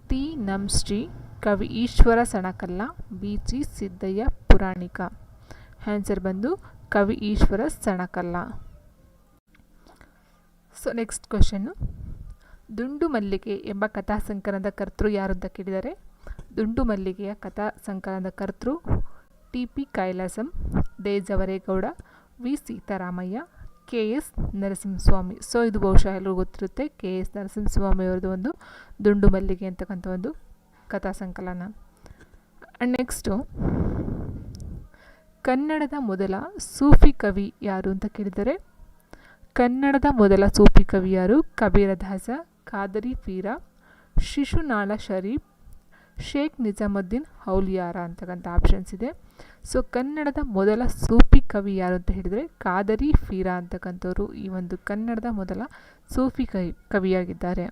ತಿ. ನಂ. ಶ್ರೀ ಕವಿ ಈಶ್ವರ ಸಣಕಲ್ಲ, ಬಿ.ಜಿ. ಸಿದ್ದಯ್ಯ ಪುರಾಣಿಕ. ಆನ್ಸರ್ ಬಂದು ಕವಿ ಈಶ್ವರ ಸಣಕಲ್ಲ. ಸೊ ನೆಕ್ಸ್ಟ್ ಕ್ವಶನ್ನು, ದುಂಡು ಮಲ್ಲಿಗೆ ಎಂಬ ಕಥಾ ಸಂಕಲನದ ಕರ್ತೃ ಯಾರು ಅಂತ ಕೇಳಿದರೆ ದುಂಡು ಮಲ್ಲಿಗೆಯ ಕಥಾ ಸಂಕಲನದ ಕರ್ತೃ T P. Kailasam, De. Javaregowda, V. Seetharamaiah, K S. Narasimhaswamy. So ಇದು ಬಹುಶಃ ಎಲ್ಲರಿಗೂ ಗೊತ್ತಿರುತ್ತೆ, ಕೆ.ಎಸ್. ನರಸಿಂಹಸ್ವಾಮಿ ಅವರದ್ದು ಒಂದು ದುಂಡು ಮಲ್ಲಿಗೆ ಅಂತಕ್ಕಂಥ ಒಂದು ಕಥಾ ಸಂಕಲನ. ಆ್ಯಂಡ್ ನೆಕ್ಸ್ಟು ಕನ್ನಡದ ಮೊದಲ ಸೂಫಿ ಕವಿ ಯಾರು ಅಂತ ಕೇಳಿದರೆ ಕನ್ನಡದ ಮೊದಲ ಸೂಫಿ ಕವಿ ಯಾರು? ಕಬೀರದಾಸ, ಖಾದರಿ ಪೀರ, ಶಿಶುನಾಳ ಶರೀಫ್, ಶೇಖ್ ನಿಜಾಮುದ್ದೀನ್ ಔಲಿಯಾರ ಅಂತಕ್ಕಂಥ ಆಪ್ಷನ್ಸ್ ಇದೆ. ಸೊ ಕನ್ನಡದ ಮೊದಲ ಸೂಫಿ ಕವಿ ಯಾರು ಅಂತ ಹೇಳಿದರೆ ಖಾದರಿ ಪೀರ ಅಂತಕ್ಕಂಥವ್ರು ಈ ಒಂದು ಕನ್ನಡದ ಮೊದಲ ಸೂಫಿ ಕವಿಯಾಗಿದ್ದಾರೆ.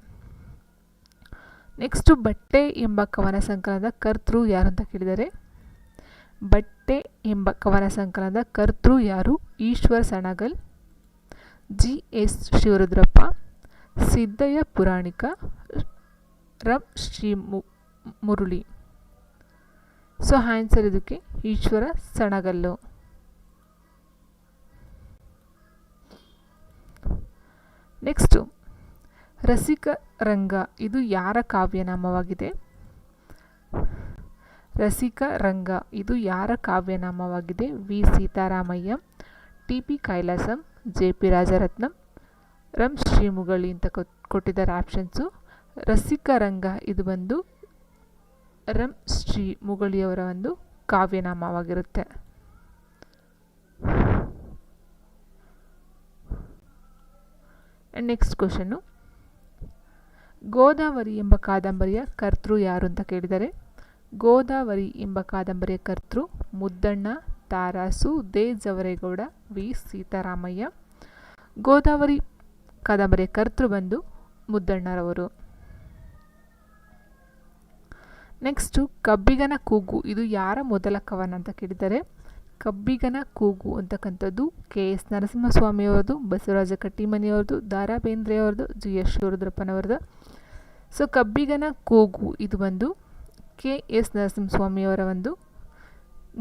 ನೆಕ್ಸ್ಟು ಬಟ್ಟೆ ಎಂಬ ಕವನ ಸಂಕಲನದ ಕರ್ತೃ ಯಾರು ಅಂತ ಕೇಳಿದರೆ ಬಟ್ಟೆ ಎಂಬ ಕವನ ಸಂಕಲನದ ಕರ್ತೃ ಯಾರು? ಈಶ್ವರ ಸಣಗಲ್, ಜಿ.ಎಸ್. ಶಿವರುದ್ರಪ್ಪ, ಸಿದ್ದಯ್ಯ ಪುರಾಣಿಕ, ರಂ. ಶ್ರೀ ಮುರುಳಿ. ಸೊ ಆನ್ಸರ್ ಇದಕ್ಕೆ ಈಶ್ವರ ಸಣಗಲ್ಲು. ನೆಕ್ಸ್ಟು ರಸಿಕ ರಂಗ ಇದು ಯಾರ ಕಾವ್ಯನಾಮವಾಗಿದೆ? ರಸಿಕ ರಂಗ ಇದು ಯಾರ ಕಾವ್ಯನಾಮವಾಗಿದೆ? ವಿ. ಸೀತಾರಾಮಯ್ಯ, ಟಿ.ಪಿ. ಕೈಲಾಸಂ, ಜೆ.ಪಿ. ರಾಜರತ್ನಂ, ರಂ. ಶ್ರೀ ಮುಗಳಿ ಅಂತ ಕೊಟ್ಟಿದ್ದಾರೆ ಆಪ್ಷನ್ಸು. ರಸಿಕ ರಂಗ ಇದು ಬಂದು ರಂ. ಶ್ರೀ ಮುಗಳಿಯವರ ಒಂದು ಕಾವ್ಯನಾಮವಾಗಿರುತ್ತೆ. ನೆಕ್ಸ್ಟ್ ಕ್ವಶನ್ನು, ಗೋದಾವರಿ ಎಂಬ ಕಾದಂಬರಿಯ ಕರ್ತೃ ಯಾರು ಅಂತ ಕೇಳಿದರೆ ಗೋದಾವರಿ ಎಂಬ ಕಾದಂಬರಿಯ ಕರ್ತೃ ಮುದ್ದಣ್ಣ, ತಾರಾಸು, ದೇ. ಜವರೇಗೌಡ, ವಿ. ಸೀತಾರಾಮಯ್ಯ. ಗೋದಾವರಿ ಕಾದಂಬರಿಯ ಕರ್ತೃ ಬಂದು ಮುದ್ದಣ್ಣರವರು. ನೆಕ್ಸ್ಟು ಕಬ್ಬಿಗನ ಕೂಗು ಇದು ಯಾರ ಮೊದಲ ಕವನ ಅಂತ ಕೇಳಿದರೆ ಕಬ್ಬಿಗನ ಕೂಗು ಅಂತಕ್ಕಂಥದ್ದು ಕೆ.ಎಸ್. ನರಸಿಂಹಸ್ವಾಮಿಯವ್ರದ್ದು, ಬಸವರಾಜ ಕಟ್ಟಿಮನಿಯವ್ರದ್ದು, ದ.ರಾ ಬೇಂದ್ರೆಯವ್ರದ್ದು, ಜಿ.ಎಸ್. ಶಿವರುದ್ರಪ್ಪನವ್ರದ್ದು. ಸೊ ಕಬ್ಬಿಗನ ಕೂಗು ಇದು ಬಂದು ಕೆ.ಎಸ್. ನರಸಿಂಹಸ್ವಾಮಿಯವರ ಒಂದು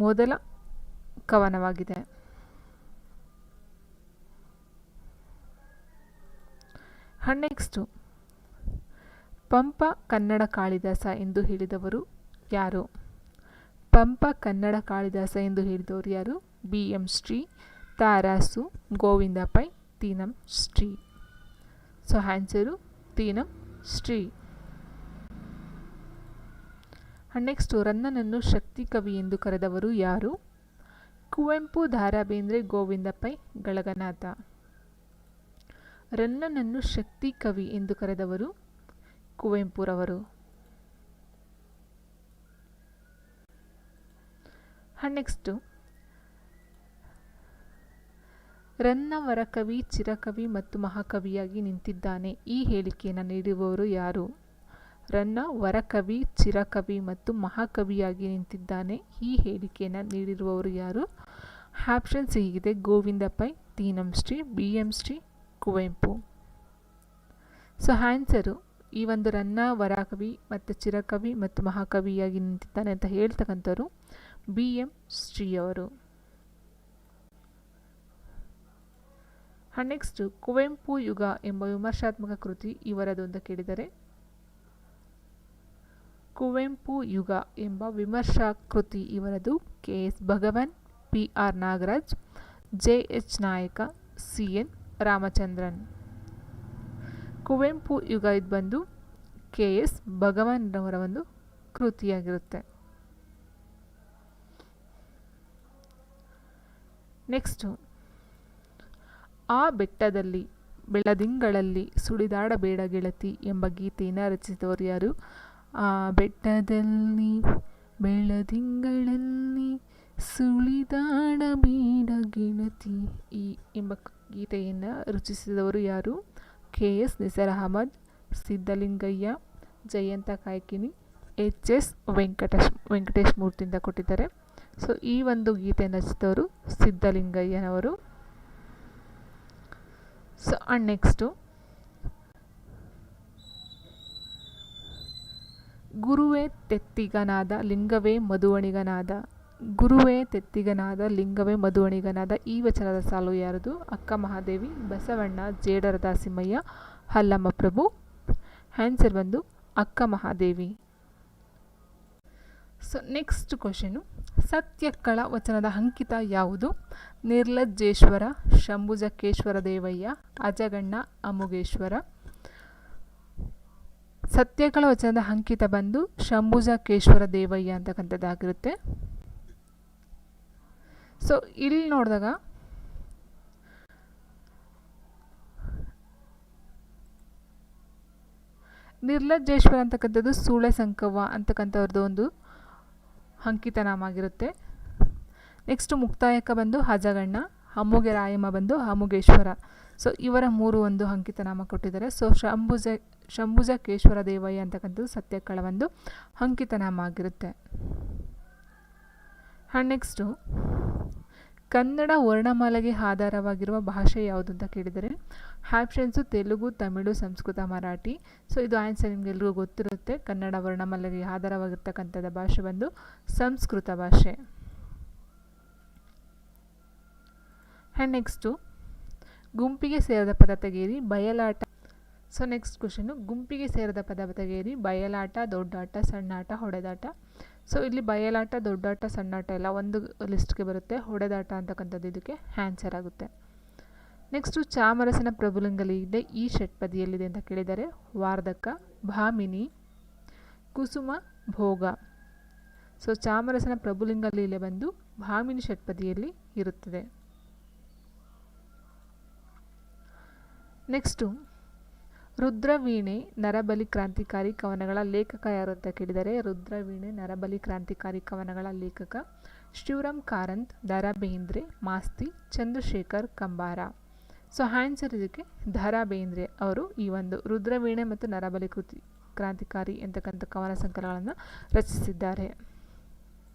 ಮೊದಲ ಕವನವಾಗಿದೆ. ನೆಕ್ಸ್ಟು ಪಂಪ ಕನ್ನಡ ಕಾಳಿದಾಸ ಎಂದು ಹೇಳಿದವರು ಯಾರು? ಪಂಪ ಕನ್ನಡ ಕಾಳಿದಾಸ ಎಂದು ಹೇಳಿದವರು ಯಾರು? B M. Shri, Tarasu, Govinda Pai, Teenam Shri. So answer Teenam Shri. Next ರನ್ನನನ್ನು ಶಕ್ತಿ ಕವಿ ಎಂದು ಕರೆದವರು ಯಾರು? ಕುವೆಂಪು, ದ.ರಾ ಬೇಂದ್ರೆ, ಗೋವಿಂದ ಪೈ, ಗಳಗನಾಥ. ರನ್ನನನ್ನು ಶಕ್ತಿ ಕವಿ ಎಂದು ಕರೆದವರು ಕುವೆಂಪುರವರು. ನೆಕ್ಸ್ಟು ರನ್ನ ವರಕವಿ, ಚಿರಕವಿ ಮತ್ತು ಮಹಾಕವಿಯಾಗಿ ನಿಂತಿದ್ದಾನೆ ಈ ಹೇಳಿಕೆಯನ್ನು ನೀಡುವವರು ಯಾರು? ರನ್ನ ವರಕವಿ, ಚಿರಕವಿ ಮತ್ತು ಮಹಾಕವಿಯಾಗಿ ನಿಂತಿದ್ದಾನೆ ಈ ಹೇಳಿಕೆಯನ್ನು ನೀಡಿರುವವರು ಯಾರು? ಆಪ್ಷನ್ಸ್ ಹೀಗಿದೆ: Govinda Pai, Teenam Shri, B M. Shri, Kuvempu. So answer ಈ ಒಂದು ರನ್ನ ವರಕವಿ ಮತ್ತು ಚಿರಕವಿ ಮತ್ತು ಮಹಾಕವಿಯಾಗಿ ನಿಂತಿದ್ದಾನೆ ಅಂತ ಹೇಳ್ತಕ್ಕಂಥವ್ರು ಬಿ.ಎಂ. ಶ್ರೀಯವರು. ನೆಕ್ಸ್ಟು ಕುವೆಂಪು ಯುಗ ಎಂಬ ವಿಮರ್ಶಾತ್ಮಕ ಕೃತಿ ಇವರದು ಅಂತ ಕೇಳಿದರೆ ಕುವೆಂಪು ಯುಗ ಎಂಬ ವಿಮರ್ಶಾ ಕೃತಿ ಇವರದು ಕೆ.ಎಸ್. ಭಗವಾನ್, ಪಿ.ಆರ್. ನಾಗರಾಜ್, JH ನಾಯಕ, CN ರಾಮಚಂದ್ರನ್. ಕುವೆಂಪು ಯುಗ ಇದು ಬಂದು KS ಭಗವಾನ್ರವರ ಒಂದು ಕೃತಿಯಾಗಿರುತ್ತೆ. ನೆಕ್ಸ್ಟು, ಆ ಬೆಟ್ಟದಲ್ಲಿ ಬೆಳದಿಂಗಳಲ್ಲಿ ಸುಳಿದಾಡಬೇಡ ಗೆಳತಿ ಎಂಬ ಗೀತೆಯನ್ನು ರಚಿಸಿದವರು ಯಾರು? ಆ ಬೆಟ್ಟದಲ್ಲಿ ಬೆಳದಿಂಗಳಲ್ಲಿ ಸುಳಿದಾಡಬೇಡ ಗೆಳತಿ ಎಂಬ ಗೀತೆಯನ್ನು ರಚಿಸಿದವರು ಯಾರು? KS ನಿಸಾರ್ ಅಹಮದ್, ಸಿದ್ಧಲಿಂಗಯ್ಯ, ಜಯಂತ ಕಾಯ್ಕಿನಿ, HS ವೆಂಕಟೇಶ್ ಮೂರ್ತಿಯಿಂದ ಕೊಟ್ಟಿದ್ದಾರೆ. ಸೊ ಈ ಒಂದು ಗೀತೆಯನ್ನು ರಚಿಸಿದವರು ಸಿದ್ಧಲಿಂಗಯ್ಯನವರು. ಸೊ ಆ್ಯಂಡ್ ನೆಕ್ಸ್ಟು, ಗುರುವೇ ತೆತ್ತಿಗನಾದ ಲಿಂಗವೇ ಮಧುವಣಿಗನಾದ, ಗುರುವೇ ತೆತ್ತಿಗನಾದ ಲಿಂಗವೇ ಮಧುವಣಿಗನಾದ ಈ ವಚನದ ಸಾಲು ಯಾರದು? ಅಕ್ಕ ಮಹಾದೇವಿ, ಬಸವಣ್ಣ, ಜೇಡರ ದಾಸಿಮಯ್ಯ, ಹಲ್ಲಮ್ಮ ಪ್ರಭು. ಆನ್ಸರ್ ಬಂದು ಅಕ್ಕ ಮಹಾದೇವಿ. ಸೊ ನೆಕ್ಸ್ಟ್ ಕ್ವಶನು, ಸತ್ಯಕ್ಕಳ ವಚನದ ಅಂಕಿತ ಯಾವುದು? ನಿರ್ಲಜ್ಜೇಶ್ವರ, ಶಂಭುಜಕ್ಕೇಶ್ವರ ದೇವಯ್ಯ, ಅಜಗಣ್ಣ, ಅಮುಗೇಶ್ವರ. ಸತ್ಯಕ್ಕಳ ವಚನದ ಅಂಕಿತ ಬಂದು ಶಂಭುಜಕ್ಕೇಶ್ವರ ದೇವಯ್ಯ ಅಂತಕ್ಕಂಥದ್ದಾಗಿರುತ್ತೆ. ಸೊ ಇಲ್ಲಿ ನೋಡಿದಾಗ ನಿರ್ಲಜ್ಜೇಶ್ವರ ಅಂತಕ್ಕಂಥದ್ದು ಸೂಳೆ ಸಂಕವ್ವ ಅಂತಕ್ಕಂಥವ್ರದ್ದು ಒಂದು ಅಂಕಿತನಾಮ ಆಗಿರುತ್ತೆ. ನೆಕ್ಸ್ಟ್ ಮುಕ್ತಾಯಕ ಬಂದು ಅಜಗಣ್ಣ, ಅಮ್ಮುಗೆ ರಾಯಮ್ಮ ಬಂದು ಅಮುಗೇಶ್ವರ. ಸೊ ಇವರ ಮೂರು ಒಂದು ಅಂಕಿತನಾಮ ಕೊಟ್ಟಿದ್ದಾರೆ. ಸೊ ಶಂಭುಜಕ್ಕೇಶ್ವರ ದೇವಯ್ಯ ಅಂತಕ್ಕಂಥದ್ದು ಸತ್ಯಕ್ಕಳ ಒಂದು ಅಂಕಿತನಾಮ ಆಗಿರುತ್ತೆ. ಆ್ಯಂಡ್ ನೆಕ್ಸ್ಟು, ಕನ್ನಡ ವರ್ಣಮಾಲೆಗೆ ಆಧಾರವಾಗಿರುವ ಭಾಷೆ ಯಾವುದು ಅಂತ ಕೇಳಿದರೆ ಆಪ್ಷನ್ಸು ತೆಲುಗು, ತಮಿಳು, ಸಂಸ್ಕೃತ, ಮರಾಠಿ. ಸೊ ಇದು ಆನ್ಸರ್ ನಿಮಗೆಲ್ರಿಗೂ ಗೊತ್ತಿರುತ್ತೆ. ಕನ್ನಡ ವರ್ಣಮಾಲೆಗೆ ಆಧಾರವಾಗಿರ್ತಕ್ಕಂಥದ್ದು ಭಾಷೆ ಬಂದು ಸಂಸ್ಕೃತ ಭಾಷೆ. ಆ್ಯಂಡ್ ನೆಕ್ಸ್ಟು, ಗುಂಪಿಗೆ ಸೇರಿದ ಪದ ತೆಗೆಯಿರಿ, ಬಯಲಾಟ. ಸೊ ನೆಕ್ಸ್ಟ್ ಕ್ವಶನು, ಗುಂಪಿಗೆ ಸೇರಿದ ಪದ ತೆಗೆಯಿರಿ, ಬಯಲಾಟ, ದೊಡ್ಡಾಟ, ಸಣ್ಣಾಟ, ಹೊಡೆದಾಟ. ಸೊ ಇಲ್ಲಿ ಬಯಲಾಟ, ದೊಡ್ಡಾಟ, ಸಣ್ಣಾಟ ಎಲ್ಲ ಒಂದು ಲಿಸ್ಟ್ಗೆ ಬರುತ್ತೆ. ಹೊಡೆದಾಟ ಅಂತಕ್ಕಂಥದ್ದು ಇದಕ್ಕೆ ಆನ್ಸರ್ ಆಗುತ್ತೆ. ನೆಕ್ಸ್ಟು, ಚಾಮರಸನ ಪ್ರಭುಲಿಂಗಲಿದೆ ಈ ಷಟ್ಪದಿಯಲ್ಲಿದೆ ಅಂತ ಕೇಳಿದರೆ ವಾರ್ಧಕ, ಭಾಮಿನಿ, ಕುಸುಮ, ಭೋಗ. ಸೊ ಚಾಮರಸನ ಪ್ರಭುಲಿಂಗ ಲೀಲೆ ಬಂದು ಭಾಮಿನಿ ಷಟ್ಪದಿಯಲ್ಲಿ ಇರುತ್ತದೆ. ನೆಕ್ಸ್ಟು, ರುದ್ರವೀಣೆ ನರಬಲಿ ಕ್ರಾಂತಿಕಾರಿ ಕವನಗಳ ಲೇಖಕ ಯಾರು ಅಂತ ಕೇಳಿದರೆ ರುದ್ರವೀಣೆ ನರಬಲಿ ಕ್ರಾಂತಿಕಾರಿ ಕವನಗಳ ಲೇಖಕ ಶಿವರಾಮ್ ಕಾರಂತ್, ದ ರಾ ಬೇಂದ್ರೆ, ಮಾಸ್ತಿ, ಚಂದ್ರಶೇಖರ್ ಕಂಬಾರ. ಸೊ ಆನ್ಸರ್ ಇದಕ್ಕೆ ದ ರಾ ಬೇಂದ್ರೆ ಅವರು ಈ ಒಂದು ರುದ್ರವೀಣೆ ಮತ್ತು ನರಬಲಿ ಕ್ರಾಂತಿಕಾರಿ ಎಂತಕ್ಕಂಥ ಕವನ ಸಂಕಲನಗಳನ್ನು ರಚಿಸಿದ್ದಾರೆ.